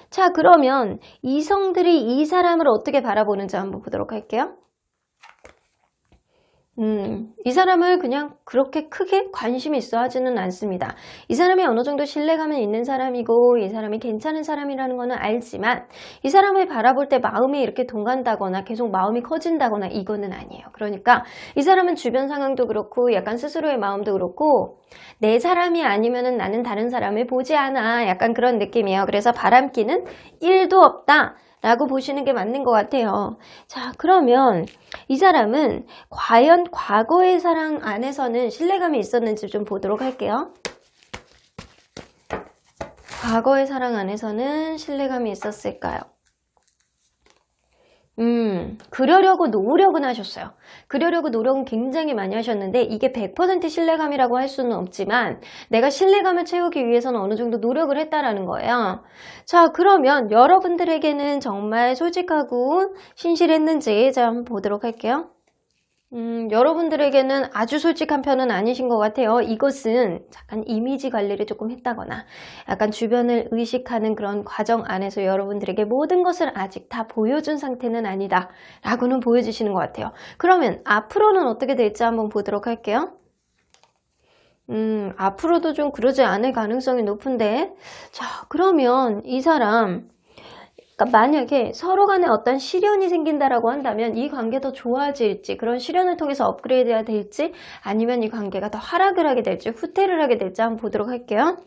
자, 그러면 이성들이 이 사람을 어떻게 바라보는지 한번 보도록 할게요. 이 사람을 그냥 그렇게 크게 관심이 있어 하지는 않습니다. 이 사람이 어느 정도 신뢰감은 있는 사람이고 이 사람이 괜찮은 사람이라는 거는 알지만 이 사람을 바라볼 때 마음이 이렇게 동간다거나 계속 마음이 커진다거나 이거는 아니에요. 그러니까 이 사람은 주변 상황도 그렇고 약간 스스로의 마음도 그렇고 내 사람이 아니면은 나는 다른 사람을 보지 않아. 약간 그런 느낌이에요. 그래서 바람기는 1도 없다. 라고 보시는 게 맞는 것 같아요. 자, 그러면 이 사람은 과연 과거의 사랑 안에서는 신뢰감이 있었는지 좀 보도록 할게요. 과거의 사랑 안에서는 신뢰감이 있었을까요? 그러려고 노력은 하셨어요. 그러려고 노력은 굉장히 많이 하셨는데 이게 100% 신뢰감이라고 할 수는 없지만 내가 신뢰감을 채우기 위해서는 어느 정도 노력을 했다라는 거예요. 자, 그러면 여러분들에게는 정말 솔직하고 신실했는지 자, 한번 보도록 할게요. 여러분들에게는 아주 솔직한 편은 아니신 것 같아요. 이것은 약간 이미지 관리를 조금 했다거나 약간 주변을 의식하는 그런 과정 안에서 여러분들에게 모든 것을 아직 다 보여준 상태는 아니다 라고는 보여주시는 것 같아요. 그러면 앞으로는 어떻게 될지 한번 보도록 할게요. 앞으로도 좀 그러지 않을 가능성이 높은데, 자, 그러면 이 사람, 그러니까 만약에 서로 간에 어떤 시련이 생긴다라고 한다면 이 관계도 좋아질지, 그런 시련을 통해서 업그레이드가 될지, 아니면 이 관계가 더 하락을 하게 될지, 후퇴를 하게 될지 한번 보도록 할게요.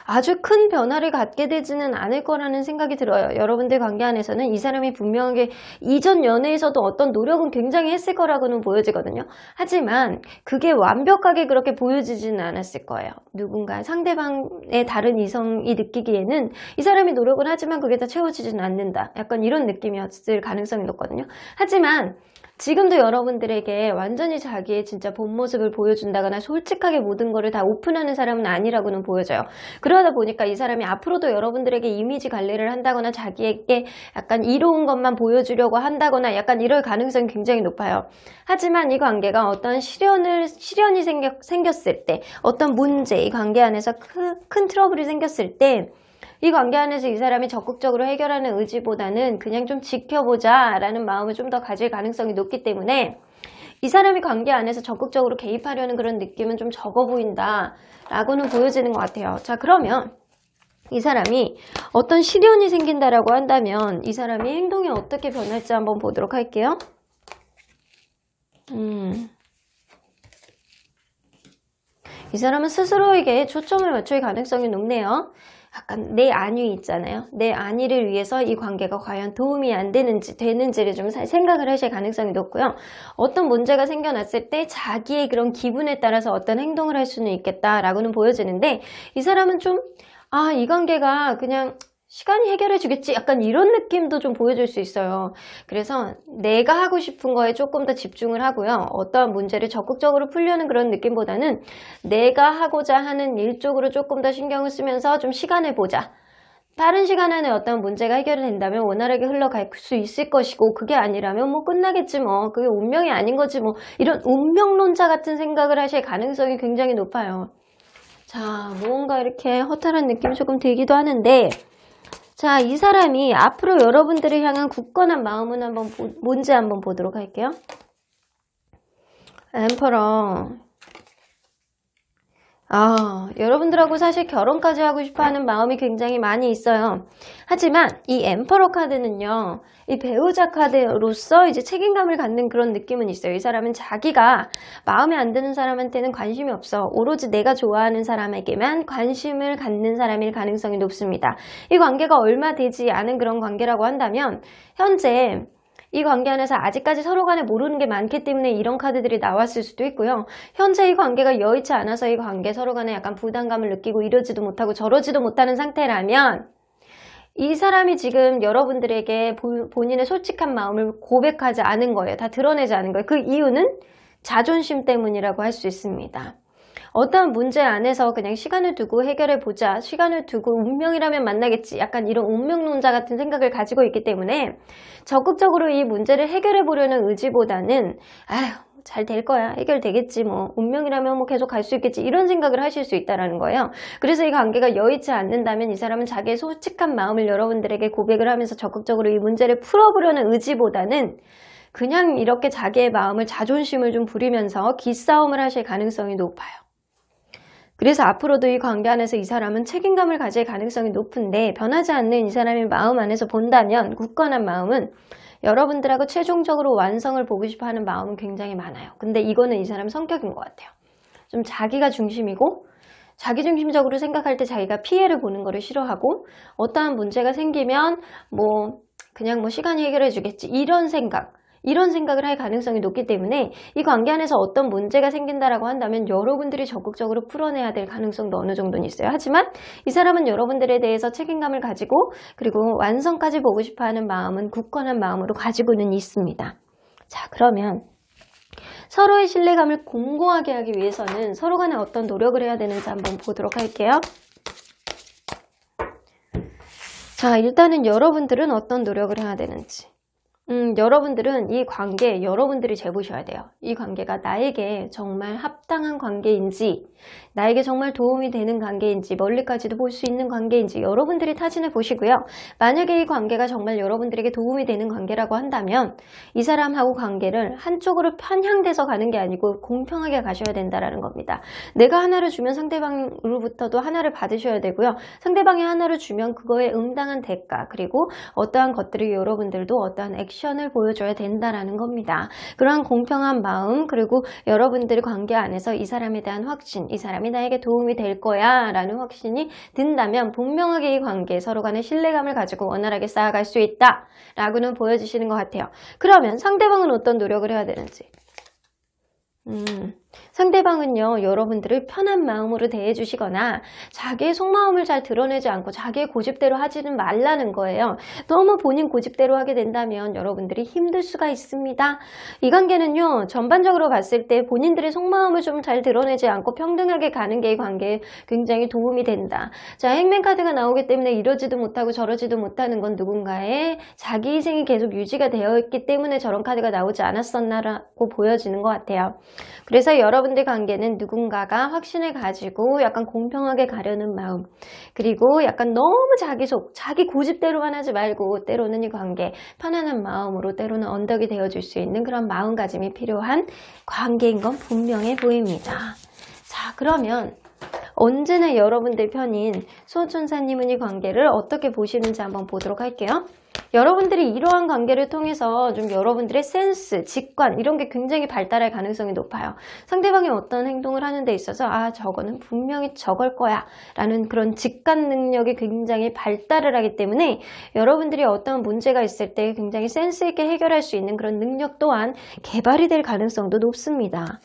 아주 큰 변화를 갖게 되지는 않을 거라는 생각이 들어요. 여러분들 관계 안에서는 이 사람이 분명하게 이전 연애에서도 어떤 노력은 굉장히 했을 거라고는 보여지거든요. 하지만 그게 완벽하게 그렇게 보여지지는 않았을 거예요. 누군가 상대방의 다른 이성이 느끼기에는 이 사람이 노력을 하지만 그게 다 채워지지는 않는다. 약간 이런 느낌이었을 가능성이 높거든요. 하지만 지금도 여러분들에게 완전히 자기의 진짜 본 모습을 보여준다거나 솔직하게 모든 거를 다 오픈하는 사람은 아니라고는 보여져요. 그러다 보니까 이 사람이 앞으로도 여러분들에게 이미지 관리를 한다거나 자기에게 약간 이로운 것만 보여주려고 한다거나 약간 이럴 가능성이 굉장히 높아요. 하지만 이 관계가 어떤 시련이 생겼을 때, 어떤 문제, 이 관계 안에서 큰 트러블이 생겼을 때 이 관계 안에서 이 사람이 적극적으로 해결하는 의지보다는 그냥 좀 지켜보자 라는 마음을 좀 더 가질 가능성이 높기 때문에 이 사람이 관계 안에서 적극적으로 개입하려는 그런 느낌은 좀 적어 보인다 라고는 보여지는 것 같아요. 자, 그러면 이 사람이 어떤 시련이 생긴다라고 한다면 이 사람이 행동이 어떻게 변할지 한번 보도록 할게요. 이 사람은 스스로에게 초점을 맞출 가능성이 높네요. 약간 내 안위 있잖아요. 내 안위를 위해서 이 관계가 과연 도움이 안 되는지를 좀 생각을 하실 가능성이 높고요. 어떤 문제가 생겨났을 때 자기의 그런 기분에 따라서 어떤 행동을 할 수는 있겠다라고는 보여지는데 이 사람은 좀 이 관계가 그냥 시간이 해결해 주겠지 약간 이런 느낌도 좀 보여줄 수 있어요. 그래서 내가 하고 싶은 거에 조금 더 집중을 하고요. 어떠한 문제를 적극적으로 풀려는 그런 느낌보다는 내가 하고자 하는 일 쪽으로 조금 더 신경을 쓰면서 좀 시간을 보자. 빠른 시간 안에 어떤 문제가 해결이 된다면 원활하게 흘러갈 수 있을 것이고 그게 아니라면 뭐 끝나겠지 뭐 그게 운명이 아닌 거지 뭐 이런 운명론자 같은 생각을 하실 가능성이 굉장히 높아요. 자, 뭔가 이렇게 허탈한 느낌이 조금 들기도 하는데 자, 이 사람이 앞으로 여러분들을 향한 굳건한 마음은 뭔지 한번 보도록 할게요. 엠퍼러. 여러분들하고 사실 결혼까지 하고 싶어 하는 마음이 굉장히 많이 있어요. 하지만 이 엠퍼러 카드는요, 이 배우자 카드로서 이제 책임감을 갖는 그런 느낌은 있어요. 이 사람은 자기가 마음에 안 드는 사람한테는 관심이 없어. 오로지 내가 좋아하는 사람에게만 관심을 갖는 사람일 가능성이 높습니다. 이 관계가 얼마 되지 않은 그런 관계라고 한다면, 현재 이 관계 안에서 아직까지 서로 간에 모르는 게 많기 때문에 이런 카드들이 나왔을 수도 있고요. 현재 이 관계가 여의치 않아서 이 관계 서로 간에 약간 부담감을 느끼고 이러지도 못하고 저러지도 못하는 상태라면 이 사람이 지금 여러분들에게 본인의 솔직한 마음을 고백하지 않은 거예요. 다 드러내지 않은 거예요. 그 이유는 자존심 때문이라고 할 수 있습니다. 어떠한 문제 안에서 그냥 시간을 두고 해결해 보자, 시간을 두고 운명이라면 만나겠지, 약간 이런 운명론자 같은 생각을 가지고 있기 때문에 적극적으로 이 문제를 해결해 보려는 의지보다는 아휴 잘 될 거야, 해결되겠지, 뭐 운명이라면 뭐 계속 갈 수 있겠지, 이런 생각을 하실 수 있다는 거예요. 그래서 이 관계가 여의치 않는다면 이 사람은 자기의 솔직한 마음을 여러분들에게 고백을 하면서 적극적으로 이 문제를 풀어보려는 의지보다는 그냥 이렇게 자기의 마음을, 자존심을 좀 부리면서 기싸움을 하실 가능성이 높아요. 그래서 앞으로도 이 관계 안에서 이 사람은 책임감을 가질 가능성이 높은데, 변하지 않는 이 사람의 마음 안에서 본다면 굳건한 마음은 여러분들하고 최종적으로 완성을 보고 싶어 하는 마음은 굉장히 많아요. 근데 이거는 이 사람 성격인 것 같아요. 좀 자기가 중심이고 자기중심적으로 생각할 때 자기가 피해를 보는 거를 싫어하고, 어떠한 문제가 생기면 뭐 그냥 뭐 시간이 해결해 주겠지, 이런 생각을 할 가능성이 높기 때문에 이 관계 안에서 어떤 문제가 생긴다라고 한다면 여러분들이 적극적으로 풀어내야 될 가능성도 어느 정도는 있어요. 하지만 이 사람은 여러분들에 대해서 책임감을 가지고 그리고 완성까지 보고 싶어하는 마음은 굳건한 마음으로 가지고는 있습니다. 자, 그러면 서로의 신뢰감을 공고하게 하기 위해서는 서로 간에 어떤 노력을 해야 되는지 한번 보도록 할게요. 자, 일단은 여러분들은 어떤 노력을 해야 되는지. 여러분들은 이 관계, 여러분들이 재보셔야 돼요. 이 관계가 나에게 정말 합당한 관계인지, 나에게 정말 도움이 되는 관계인지, 멀리까지도 볼 수 있는 관계인지 여러분들이 타진해 보시고요. 만약에 이 관계가 정말 여러분들에게 도움이 되는 관계라고 한다면 이 사람하고 관계를 한쪽으로 편향돼서 가는 게 아니고 공평하게 가셔야 된다는 겁니다. 내가 하나를 주면 상대방으로부터도 하나를 받으셔야 되고요. 상대방이 하나를 주면 그거에 응당한 대가, 그리고 어떠한 것들이 여러분들도 어떠한 액션을 보여줘야 된다라는 겁니다. 그러한 공평한 마음, 그리고 여러분들의 관계 안에서 이 사람에 대한 확신, 이 사람이 나에게 도움이 될 거야 라는 확신이 든다면 분명하게 이 관계, 서로 간의 신뢰감을 가지고 원활하게 쌓아갈 수 있다 라고는 보여주시는 것 같아요. 그러면 상대방은 어떤 노력을 해야 되는지. 상대방은요, 여러분들을 편한 마음으로 대해주시거나 자기의 속마음을 잘 드러내지 않고 자기의 고집대로 하지는 말라는 거예요. 너무 본인 고집대로 하게 된다면 여러분들이 힘들 수가 있습니다. 이 관계는요, 전반적으로 봤을 때 본인들의 속마음을 좀 잘 드러내지 않고 평등하게 가는 게 이 관계에 굉장히 도움이 된다. 자, 행맨 카드가 나오기 때문에 이러지도 못하고 저러지도 못하는 건 누군가의 자기 희생이 계속 유지가 되어 있기 때문에 저런 카드가 나오지 않았었나라고 보여지는 것 같아요. 그래서 여러분들 관계는 누군가가 확신을 가지고 약간 공평하게 가려는 마음, 그리고 약간 너무 자기 고집대로만 하지 말고 때로는 이 관계 편안한 마음으로, 때로는 언덕이 되어줄 수 있는 그런 마음가짐이 필요한 관계인 건 분명해 보입니다. 자, 그러면 언제나 여러분들 편인 소천사님은 이 관계를 어떻게 보시는지 한번 보도록 할게요. 여러분들이 이러한 관계를 통해서 좀 여러분들의 센스, 직관 이런 게 굉장히 발달할 가능성이 높아요. 상대방이 어떤 행동을 하는 데 있어서 아, 저거는 분명히 저걸 거야 라는 그런 직관 능력이 굉장히 발달을 하기 때문에 여러분들이 어떤 문제가 있을 때 굉장히 센스 있게 해결할 수 있는 그런 능력 또한 개발이 될 가능성도 높습니다.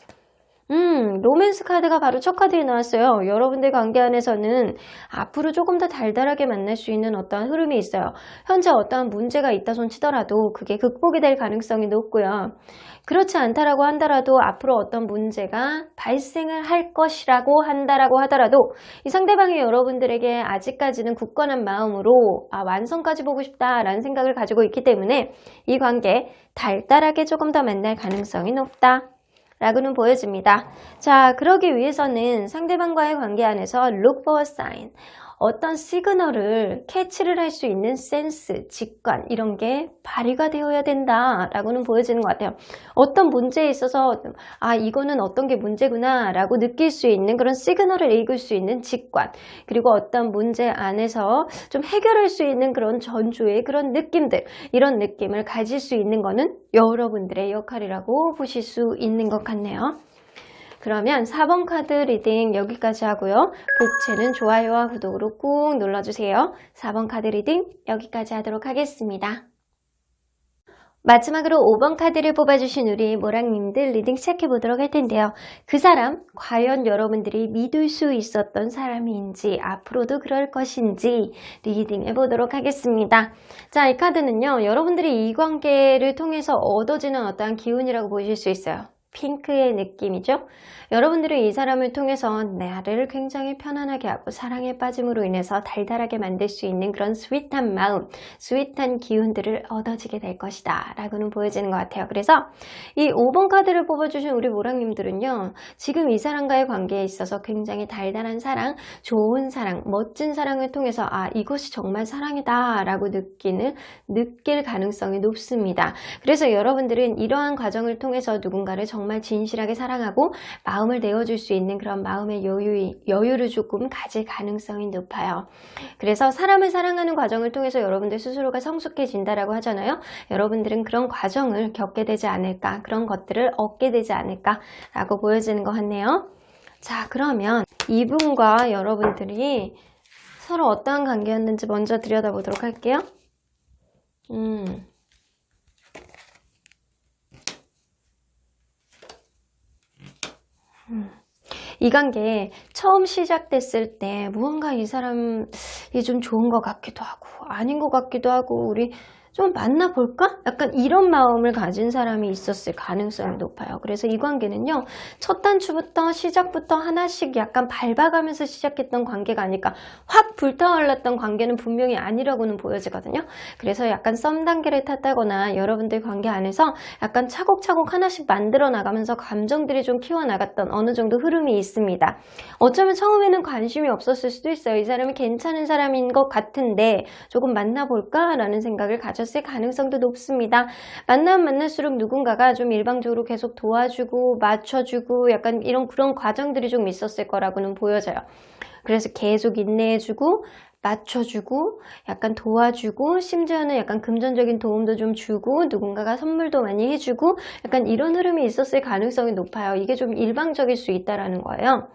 로맨스 카드가 바로 첫 카드에 나왔어요. 여러분들 관계 안에서는 앞으로 조금 더 달달하게 만날 수 있는 어떠한 흐름이 있어요. 현재 어떠한 문제가 있다 손 치더라도 그게 극복이 될 가능성이 높고요. 그렇지 않다라고 한다라도 앞으로 어떤 문제가 발생을 할 것이라고 한다라고 하더라도 이 상대방이 여러분들에게 아직까지는 굳건한 마음으로 완성까지 보고 싶다라는 생각을 가지고 있기 때문에 이 관계 달달하게 조금 더 만날 가능성이 높다 라고는 보여집니다. 자, 그러기 위해서는 상대방과의 관계 안에서 look for a sign, 어떤 시그널을 캐치를 할 수 있는 센스, 직관 이런 게 발휘가 되어야 된다라고는 보여지는 것 같아요. 어떤 문제에 있어서 이거는 어떤 게 문제구나 라고 느낄 수 있는 그런 시그널을 읽을 수 있는 직관, 그리고 어떤 문제 안에서 좀 해결할 수 있는 그런 전조의 그런 느낌들, 이런 느낌을 가질 수 있는 거는 여러분들의 역할이라고 보실 수 있는 것 같네요. 그러면 4번 카드 리딩 여기까지 하고요. 복채는 좋아요와 구독으로 꾹 눌러주세요. 4번 카드 리딩 여기까지 하도록 하겠습니다. 마지막으로 5번 카드를 뽑아주신 우리 모랑님들 리딩 시작해 보도록 할 텐데요. 그 사람 과연 여러분들이 믿을 수 있었던 사람인지 앞으로도 그럴 것인지 리딩 해보도록 하겠습니다. 자, 이 카드는요. 여러분들이 이 관계를 통해서 얻어지는 어떠한 기운이라고 보실 수 있어요. 핑크의 느낌이죠. 여러분들은 이 사람을 통해서 나를 굉장히 편안하게 하고 사랑에 빠짐으로 인해서 달달하게 만들 수 있는 그런 스윗한 마음, 스윗한 기운들을 얻어지게 될 것이다 라고는 보여지는 것 같아요. 그래서 이 5번 카드를 뽑아주신 우리 모랑님들은요, 지금 이 사람과의 관계에 있어서 굉장히 달달한 사랑, 좋은 사랑, 멋진 사랑을 통해서 아, 이것이 정말 사랑이다 라고 느낄 가능성이 높습니다. 그래서 여러분들은 이러한 과정을 통해서 누군가를 정말 진실하게 사랑하고 마음을 내어줄 수 있는 그런 마음의 여유를 조금 가질 가능성이 높아요. 그래서 사람을 사랑하는 과정을 통해서 여러분들 스스로가 성숙해진다라고 하잖아요. 여러분들은 그런 과정을 겪게 되지 않을까, 그런 것들을 얻게 되지 않을까 라고 보여지는 것 같네요. 자, 그러면 이분과 여러분들이 서로 어떠한 관계였는지 먼저 들여다보도록 할게요. 이 관계 처음 시작됐을 때 무언가 이 사람이 좀 좋은 것 같기도 하고 아닌 것 같기도 하고 우리 좀 만나볼까? 약간 이런 마음을 가진 사람이 있었을 가능성이 높아요. 그래서 이 관계는요, 첫 단추부터 시작부터 하나씩 약간 밟아가면서 시작했던 관계가 아닐까. 확 불타올랐던 관계는 분명히 아니라고는 보여지거든요. 그래서 약간 썸 단계를 탔다거나 여러분들 관계 안에서 약간 차곡차곡 하나씩 만들어 나가면서 감정들이 좀 키워나갔던 어느 정도 흐름이 있습니다. 어쩌면 처음에는 관심이 없었을 수도 있어요. 이 사람이 괜찮은 사람인 것 같은데 조금 만나볼까? 라는 생각을 가졌을 가능성도 높습니다. 만나면 만날수록 누군가가 좀 일방적으로 계속 도와주고 맞춰주고 약간 그런 과정들이 좀 있었을 거라고는 보여져요. 그래서 계속 인내해주고 맞춰주고 약간 도와주고 심지어는 약간 금전적인 도움도 좀 주고 누군가가 선물도 많이 해주고 약간 이런 흐름이 있었을 가능성이 높아요. 이게 좀 일방적일 수 있다라는 거예요.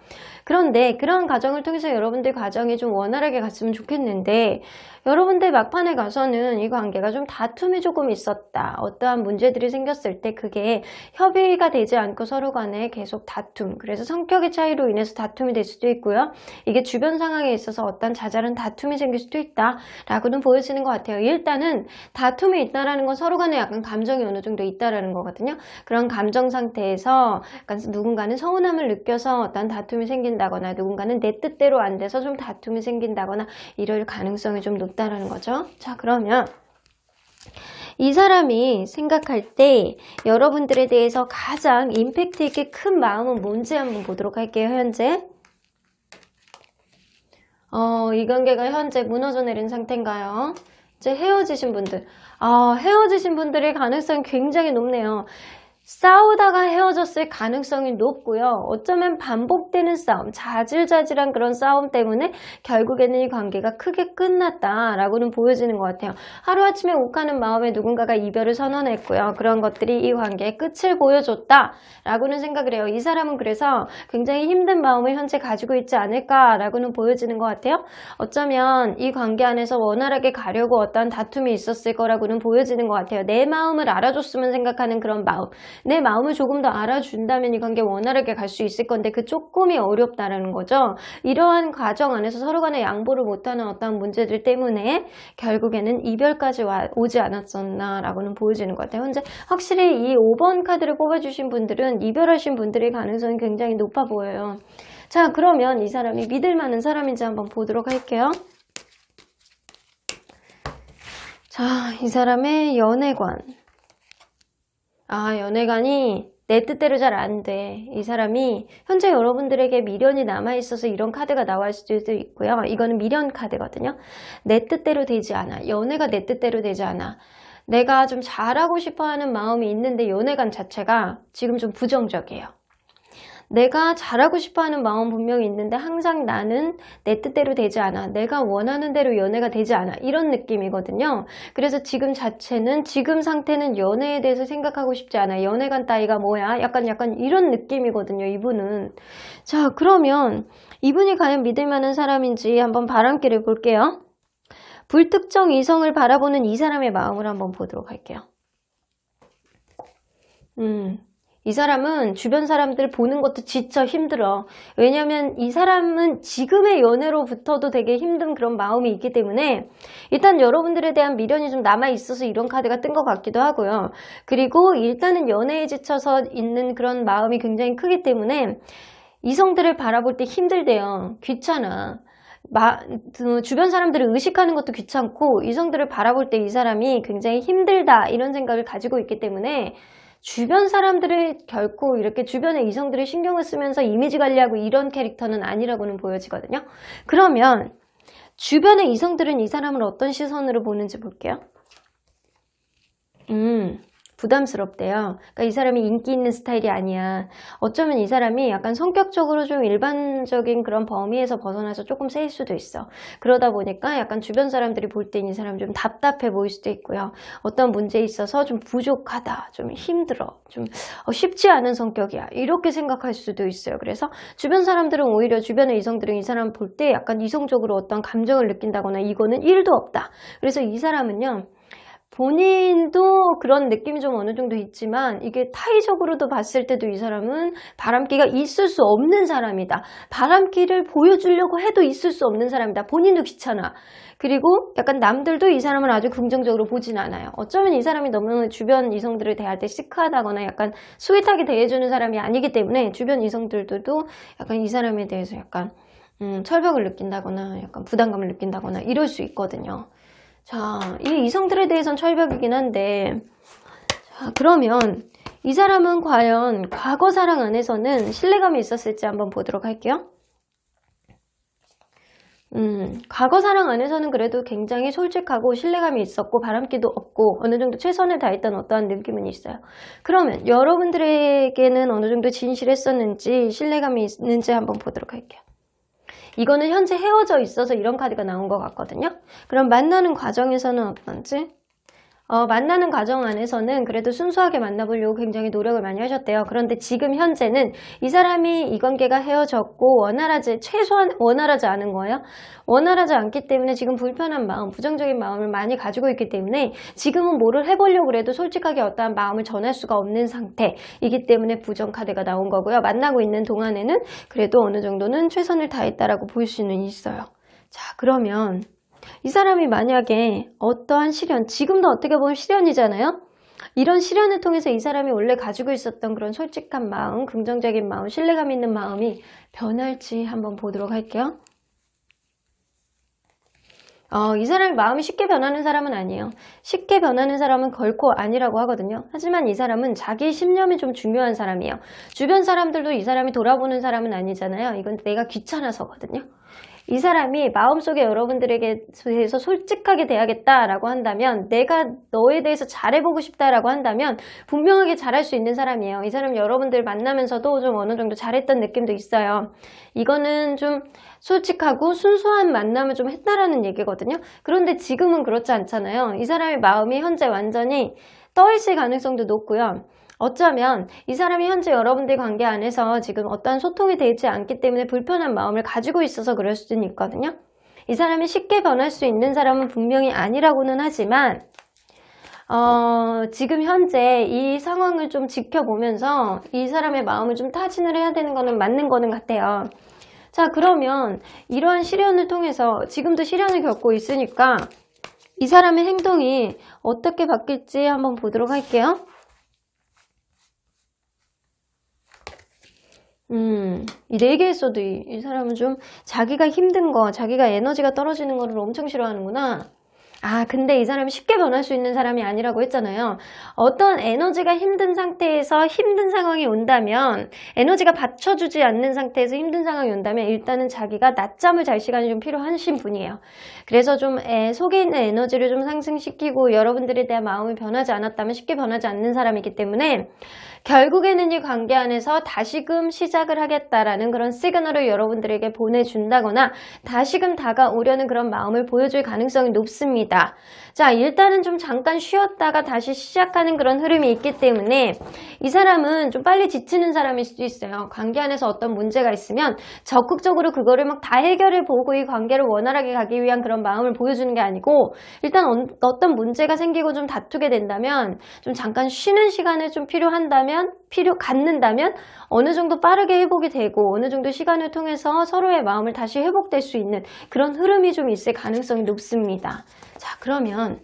그런데 그런 과정을 통해서 여러분들 과정이 좀 원활하게 갔으면 좋겠는데 여러분들 막판에 가서는 이 관계가 좀 다툼이 조금 있었다. 어떠한 문제들이 생겼을 때 그게 협의가 되지 않고 서로 간에 계속 다툼. 그래서 성격의 차이로 인해서 다툼이 될 수도 있고요. 이게 주변 상황에 있어서 어떤 자잘한 다툼이 생길 수도 있다. 라고는 보여지는 것 같아요. 일단은 다툼이 있다라는 건 서로 간에 약간 감정이 어느 정도 있다라는 거거든요. 그런 감정 상태에서 약간 누군가는 서운함을 느껴서 어떤 다툼이 생긴다거나 누군가는 내 뜻대로 안 돼서 좀 다툼이 생긴다거나 이럴 가능성이 좀 높다라는 거죠. 자, 그러면 이 사람이 생각할 때 여러분들에 대해서 가장 임팩트 있게 큰 마음은 뭔지 한번 보도록 할게요. 현재 이 관계가 현재 무너져 내린 상태인가요? 이제 헤어지신 분들 헤어지신 분들의 가능성이 굉장히 높네요. 싸우다가 헤어졌을 가능성이 높고요. 어쩌면 반복되는 싸움, 자질자질한 그런 싸움 때문에 결국에는 이 관계가 크게 끝났다라고는 보여지는 것 같아요. 하루아침에 욱하는 마음에 누군가가 이별을 선언했고요. 그런 것들이 이 관계의 끝을 보여줬다라고는 생각을 해요. 이 사람은 그래서 굉장히 힘든 마음을 현재 가지고 있지 않을까라고는 보여지는 것 같아요. 어쩌면 이 관계 안에서 원활하게 가려고 어떤 다툼이 있었을 거라고는 보여지는 것 같아요. 내 마음을 알아줬으면 생각하는 그런 마음. 내 마음을 조금 더 알아준다면 이 관계 원활하게 갈 수 있을 건데 그 조금이 어렵다라는 거죠. 이러한 과정 안에서 서로 간에 양보를 못하는 어떤 문제들 때문에 결국에는 이별까지 오지 않았었나 라고는 보여지는 것 같아요. 현재 확실히 이 5번 카드를 뽑아주신 분들은 이별하신 분들의 가능성이 굉장히 높아 보여요. 자, 그러면 이 사람이 믿을 만한 사람인지 한번 보도록 할게요. 자, 이 사람의 연애관. 연애관이 내 뜻대로 잘 안 돼. 이 사람이 현재 여러분들에게 미련이 남아있어서 이런 카드가 나올 수도 있고요. 이거는 미련 카드거든요. 내 뜻대로 되지 않아. 연애가 내 뜻대로 되지 않아. 내가 좀 잘하고 싶어하는 마음이 있는데 연애관 자체가 지금 좀 부정적이에요. 내가 잘하고 싶어하는 마음 분명히 있는데 항상 나는 내 뜻대로 되지 않아. 내가 원하는 대로 연애가 되지 않아. 이런 느낌이거든요. 그래서 지금 자체는 지금 상태는 연애에 대해서 생각하고 싶지 않아. 연애관 따위가 뭐야? 약간 이런 느낌이거든요. 이분은. 자, 그러면 이분이 과연 믿을 만한 사람인지 한번 바람길을 볼게요. 불특정 이성을 바라보는 이 사람의 마음을 한번 보도록 할게요. 이 사람은 주변 사람들 보는 것도 지쳐 힘들어. 왜냐면 이 사람은 지금의 연애로부터도 되게 힘든 그런 마음이 있기 때문에 일단 여러분들에 대한 미련이 좀 남아있어서 이런 카드가 뜬 것 같기도 하고요. 그리고 일단은 연애에 지쳐서 있는 그런 마음이 굉장히 크기 때문에 이성들을 바라볼 때 힘들대요. 귀찮아. 주변 사람들을 의식하는 것도 귀찮고 이성들을 바라볼 때 이 사람이 굉장히 힘들다 이런 생각을 가지고 있기 때문에 주변 사람들을 결코 이렇게 주변의 이성들을 신경을 쓰면서 이미지 관리하고 이런 캐릭터는 아니라고는 보여지거든요. 그러면 주변의 이성들은 이 사람을 어떤 시선으로 보는지 볼게요. 부담스럽대요. 그러니까 이 사람이 인기 있는 스타일이 아니야. 어쩌면 이 사람이 약간 성격적으로 좀 일반적인 그런 범위에서 벗어나서 조금 세일 수도 있어. 그러다 보니까 약간 주변 사람들이 볼 때 이 사람 좀 답답해 보일 수도 있고요. 어떤 문제에 있어서 좀 부족하다, 좀 힘들어, 좀 쉽지 않은 성격이야. 이렇게 생각할 수도 있어요. 그래서 주변 사람들은 오히려 주변의 이성들은 이 사람 볼 때 약간 이성적으로 어떤 감정을 느낀다거나 이거는 1도 없다. 그래서 이 사람은요. 본인도 그런 느낌이 좀 어느 정도 있지만 이게 타의적으로도 봤을 때도 이 사람은 바람기가 있을 수 없는 사람이다. 바람기를 보여주려고 해도 있을 수 없는 사람이다. 본인도 귀찮아. 그리고 약간 남들도 이 사람을 아주 긍정적으로 보진 않아요. 어쩌면 이 사람이 너무 주변 이성들을 대할 때 시크하다거나 약간 스윗하게 대해주는 사람이 아니기 때문에 주변 이성들도 약간 이 사람에 대해서 약간 철벽을 느낀다거나 약간 부담감을 느낀다거나 이럴 수 있거든요. 자, 이 이성들에 대해서는 철벽이긴 한데, 자, 그러면 이 사람은 과연 과거 사랑 안에서는 신뢰감이 있었을지 한번 보도록 할게요. 과거 사랑 안에서는 그래도 굉장히 솔직하고 신뢰감이 있었고 바람기도 없고 어느 정도 최선을 다했던 어떠한 느낌은 있어요. 그러면 여러분들에게는 어느 정도 진실했었는지 신뢰감이 있는지 한번 보도록 할게요. 이거는 현재 헤어져 있어서 이런 카드가 나온 것 같거든요. 그럼 만나는 과정에서는 어떤지? 만나는 과정 안에서는 그래도 순수하게 만나보려고 굉장히 노력을 많이 하셨대요. 그런데 지금 현재는 이 사람이 이 관계가 헤어졌고 최소한 원활하지 않은 거예요. 원활하지 않기 때문에 지금 불편한 마음, 부정적인 마음을 많이 가지고 있기 때문에 지금은 뭐를 해보려고 해도 솔직하게 어떠한 마음을 전할 수가 없는 상태이기 때문에 부정 카드가 나온 거고요. 만나고 있는 동안에는 그래도 어느 정도는 최선을 다했다라고 볼 수는 있어요. 자, 그러면 이 사람이 만약에 어떠한 시련, 지금도 어떻게 보면 시련이잖아요. 이런 시련을 통해서 이 사람이 원래 가지고 있었던 그런 솔직한 마음, 긍정적인 마음, 신뢰감 있는 마음이 변할지 한번 보도록 할게요. 이 사람이 마음이 쉽게 변하는 사람은 아니에요. 쉽게 변하는 사람은 결코 아니라고 하거든요. 하지만 이 사람은 자기 신념이 좀 중요한 사람이에요. 주변 사람들도 이 사람이 돌아보는 사람은 아니잖아요. 이건 내가 귀찮아서거든요. 이 사람이 마음속에 여러분들에게 대해서 솔직하게 대하겠다라고 한다면, 내가 너에 대해서 잘해보고 싶다라고 한다면 분명하게 잘할 수 있는 사람이에요. 이 사람 여러분들 만나면서도 좀 어느 정도 잘했던 느낌도 있어요. 이거는 좀 솔직하고 순수한 만남을 좀 했다라는 얘기거든요. 그런데 지금은 그렇지 않잖아요. 이 사람의 마음이 현재 완전히 떠있을 가능성도 높고요. 어쩌면 이 사람이 현재 여러분들 관계 안에서 지금 어떠한 소통이 되지 않기 때문에 불편한 마음을 가지고 있어서 그럴 수는 있거든요. 이 사람이 쉽게 변할 수 있는 사람은 분명히 아니라고는 하지만 지금 현재 이 상황을 좀 지켜보면서 이 사람의 마음을 좀 타진을 해야 되는 거는 맞는 거는 같아요. 자, 그러면 이러한 시련을 통해서 지금도 시련을 겪고 있으니까 이 사람의 행동이 어떻게 바뀔지 한번 보도록 할게요. 이 4개에서도 이 사람은 좀 자기가 힘든 거, 자기가 에너지가 떨어지는 거를 엄청 싫어하는구나. 근데 이 사람이 쉽게 변할 수 있는 사람이 아니라고 했잖아요. 어떤 에너지가 힘든 상태에서 힘든 상황이 온다면, 에너지가 받쳐주지 않는 상태에서 힘든 상황이 온다면 일단은 자기가 낮잠을 잘 시간이 좀 필요하신 분이에요. 그래서 좀 속에 있는 에너지를 좀 상승시키고 여러분들에 대한 마음이 변하지 않았다면 쉽게 변하지 않는 사람이기 때문에 결국에는 이 관계 안에서 다시금 시작을 하겠다라는 그런 시그널을 여러분들에게 보내준다거나 다시금 다가오려는 그런 마음을 보여줄 가능성이 높습니다. 자, 일단은 좀 잠깐 쉬었다가 다시 시작하는 그런 흐름이 있기 때문에 이 사람은 좀 빨리 지치는 사람일 수도 있어요. 관계 안에서 어떤 문제가 있으면 적극적으로 그거를 막 다 해결해 보고 이 관계를 원활하게 가기 위한 그런 마음을 보여주는 게 아니고 일단 어떤 문제가 생기고 좀 다투게 된다면 좀 잠깐 쉬는 시간을 좀 갖는다면 어느 정도 빠르게 회복이 되고 어느 정도 시간을 통해서 서로의 마음을 다시 회복될 수 있는 그런 흐름이 좀 있을 가능성이 높습니다. 자, 그러면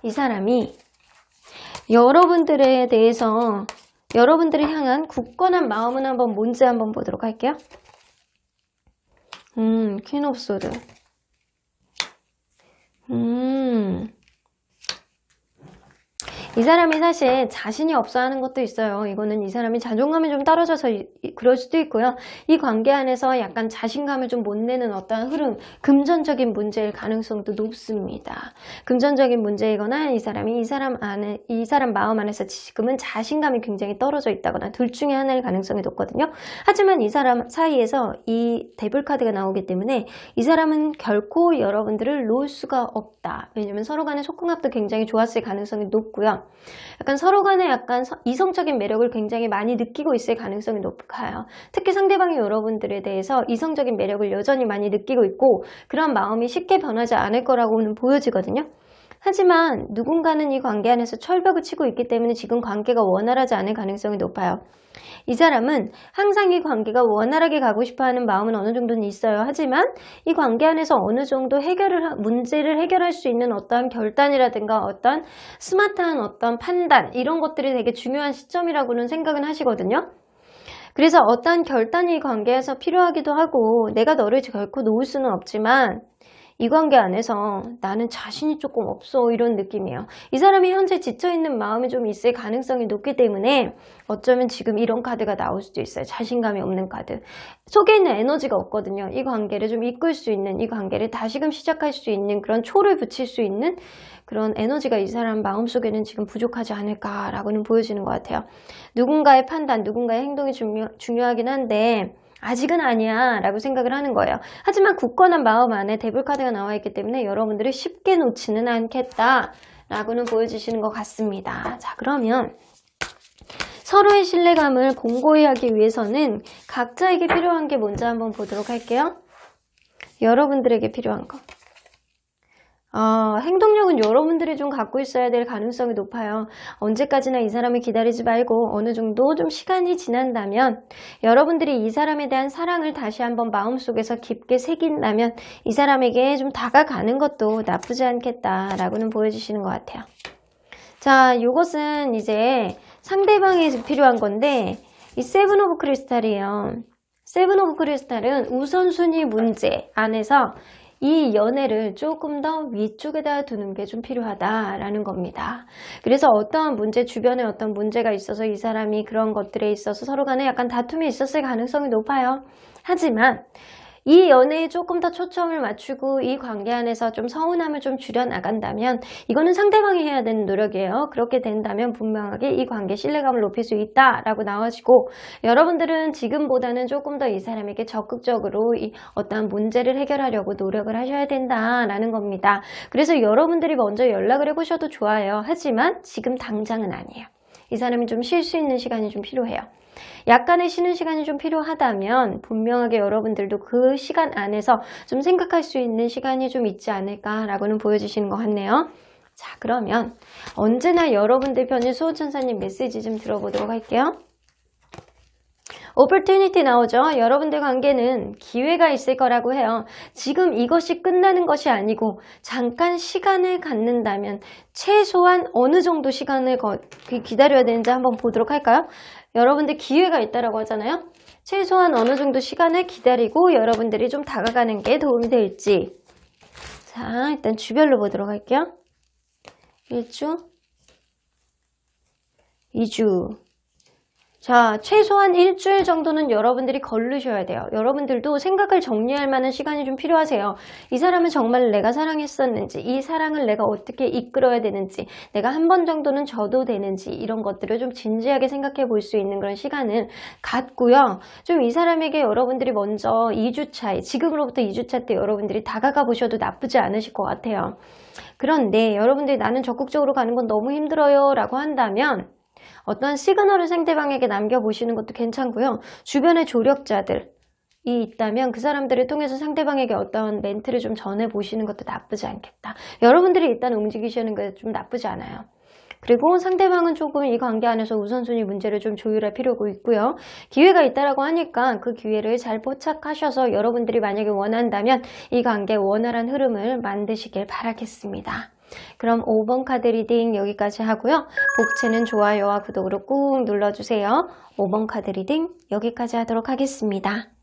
이 사람이 여러분들에 대해서 여러분들을 향한 굳건한 마음은 뭔지 한번 보도록 할게요. 퀸 오브 소드. 이 사람이 사실 자신이 없어 하는 것도 있어요. 이거는 이 사람이 자존감이 좀 떨어져서 그럴 수도 있고요. 이 관계 안에서 약간 자신감을 좀 못 내는 어떤 흐름, 금전적인 문제일 가능성도 높습니다. 금전적인 문제이거나 이 사람 마음 안에서 지금은 자신감이 굉장히 떨어져 있다거나 둘 중에 하나일 가능성이 높거든요. 하지만 이 사람 사이에서 이 데블 카드가 나오기 때문에 이 사람은 결코 여러분들을 놓을 수가 없다. 왜냐면 서로 간의 소통합도 굉장히 좋았을 가능성이 높고요. 약간 서로 간에 약간 이성적인 매력을 굉장히 많이 느끼고 있을 가능성이 높아요. 특히 상대방이 여러분들에 대해서 이성적인 매력을 여전히 많이 느끼고 있고 그런 마음이 쉽게 변하지 않을 거라고는 보여지거든요. 하지만 누군가는 이 관계 안에서 철벽을 치고 있기 때문에 지금 관계가 원활하지 않을 가능성이 높아요. 이 사람은 항상 이 관계가 원활하게 가고 싶어하는 마음은 어느 정도는 있어요. 하지만 이 관계 안에서 어느 정도 문제를 해결할 수 있는 어떤 결단이라든가 어떤 스마트한 어떤 판단 이런 것들이 되게 중요한 시점이라고는 생각은 하시거든요. 그래서 어떤 결단이 이 관계에서 필요하기도 하고 내가 너를 결코 놓을 수는 없지만 이 관계 안에서 나는 자신이 조금 없어 이런 느낌이에요. 이 사람이 현재 지쳐있는 마음이 좀 있을 가능성이 높기 때문에 어쩌면 지금 이런 카드가 나올 수도 있어요. 자신감이 없는 카드. 속에 있는 에너지가 없거든요. 이 관계를 좀 이끌 수 있는, 이 관계를 다시금 시작할 수 있는 그런 초를 붙일 수 있는 그런 에너지가 이 사람 마음속에는 지금 부족하지 않을까라고는 보여지는 것 같아요. 누군가의 판단, 누군가의 행동이 중요하긴 한데 아직은 아니야 라고 생각을 하는 거예요. 하지만 굳건한 마음 안에 데블 카드가 나와 있기 때문에 여러분들이 쉽게 놓지는 않겠다 라고는 보여주시는 것 같습니다. 자, 그러면 서로의 신뢰감을 공고히 하기 위해서는 각자에게 필요한 게 뭔지 한번 보도록 할게요. 여러분들에게 필요한 거. 행동력은 여러분들이 좀 갖고 있어야 될 가능성이 높아요. 언제까지나 이 사람을 기다리지 말고 어느 정도 좀 시간이 지난다면 여러분들이 이 사람에 대한 사랑을 다시 한번 마음속에서 깊게 새긴다면 이 사람에게 좀 다가가는 것도 나쁘지 않겠다라고는 보여주시는 것 같아요. 자, 이것은 이제 상대방에게 필요한 건데 이 세븐 오브 크리스탈이에요. 세븐 오브 크리스탈은 우선순위 문제 안에서 이 연애를 조금 더 위쪽에다 두는 게 좀 필요하다라는 겁니다. 그래서 어떠한 문제, 주변에 어떤 문제가 있어서 이 사람이 그런 것들에 있어서 서로 간에 약간 다툼이 있었을 가능성이 높아요. 하지만 이 연애에 조금 더 초점을 맞추고 이 관계 안에서 좀 서운함을 좀 줄여나간다면 이거는 상대방이 해야 되는 노력이에요. 그렇게 된다면 분명하게 이 관계 신뢰감을 높일 수 있다라고 나와지고 여러분들은 지금보다는 조금 더 이 사람에게 적극적으로 이 어떠한 문제를 해결하려고 노력을 하셔야 된다라는 겁니다. 그래서 여러분들이 먼저 연락을 해보셔도 좋아요. 하지만 지금 당장은 아니에요. 이 사람이 좀 쉴 수 있는 시간이 좀 필요해요. 약간의 쉬는 시간이 좀 필요하다면 분명하게 여러분들도 그 시간 안에서 좀 생각할 수 있는 시간이 좀 있지 않을까라고는 보여주시는 것 같네요. 자, 그러면 언제나 여러분들 편인 수호천사님 메시지 좀 들어보도록 할게요. 오퍼튜니티 나오죠. 여러분들 관계는 기회가 있을 거라고 해요. 지금 이것이 끝나는 것이 아니고 잠깐 시간을 갖는다면 최소한 어느 정도 시간을 기다려야 되는지 한번 보도록 할까요? 여러분들 기회가 있다라고 하잖아요. 최소한 어느 정도 시간을 기다리고 여러분들이 좀 다가가는 게 도움이 될지. 자, 일단 주별로 보도록 할게요. 1주, 2주, 자, 최소한 일주일 정도는 여러분들이 걸르셔야 돼요. 여러분들도 생각을 정리할 만한 시간이 좀 필요하세요. 이 사람은 정말 내가 사랑했었는지, 이 사랑을 내가 어떻게 이끌어야 되는지, 내가 한 번 정도는 져도 되는지, 이런 것들을 좀 진지하게 생각해 볼 수 있는 그런 시간을 갖고요. 좀 이 사람에게 여러분들이 먼저 2주차에, 지금으로부터 2주차 때 여러분들이 다가가 보셔도 나쁘지 않으실 것 같아요. 그런데 여러분들이 나는 적극적으로 가는 건 너무 힘들어요 라고 한다면 어떤 시그널을 상대방에게 남겨보시는 것도 괜찮고요. 주변의 조력자들이 있다면 그 사람들을 통해서 상대방에게 어떤 멘트를 좀 전해보시는 것도 나쁘지 않겠다. 여러분들이 일단 움직이시는 게 좀 나쁘지 않아요. 그리고 상대방은 조금 이 관계 안에서 우선순위 문제를 좀 조율할 필요가 있고요. 기회가 있다라고 하니까 그 기회를 잘 포착하셔서 여러분들이 만약에 원한다면 이 관계의 원활한 흐름을 만드시길 바라겠습니다. 그럼 5번 카드 리딩 여기까지 하고요. 복채는 좋아요와 구독으로 꾹 눌러주세요. 5번 카드 리딩 여기까지 하도록 하겠습니다.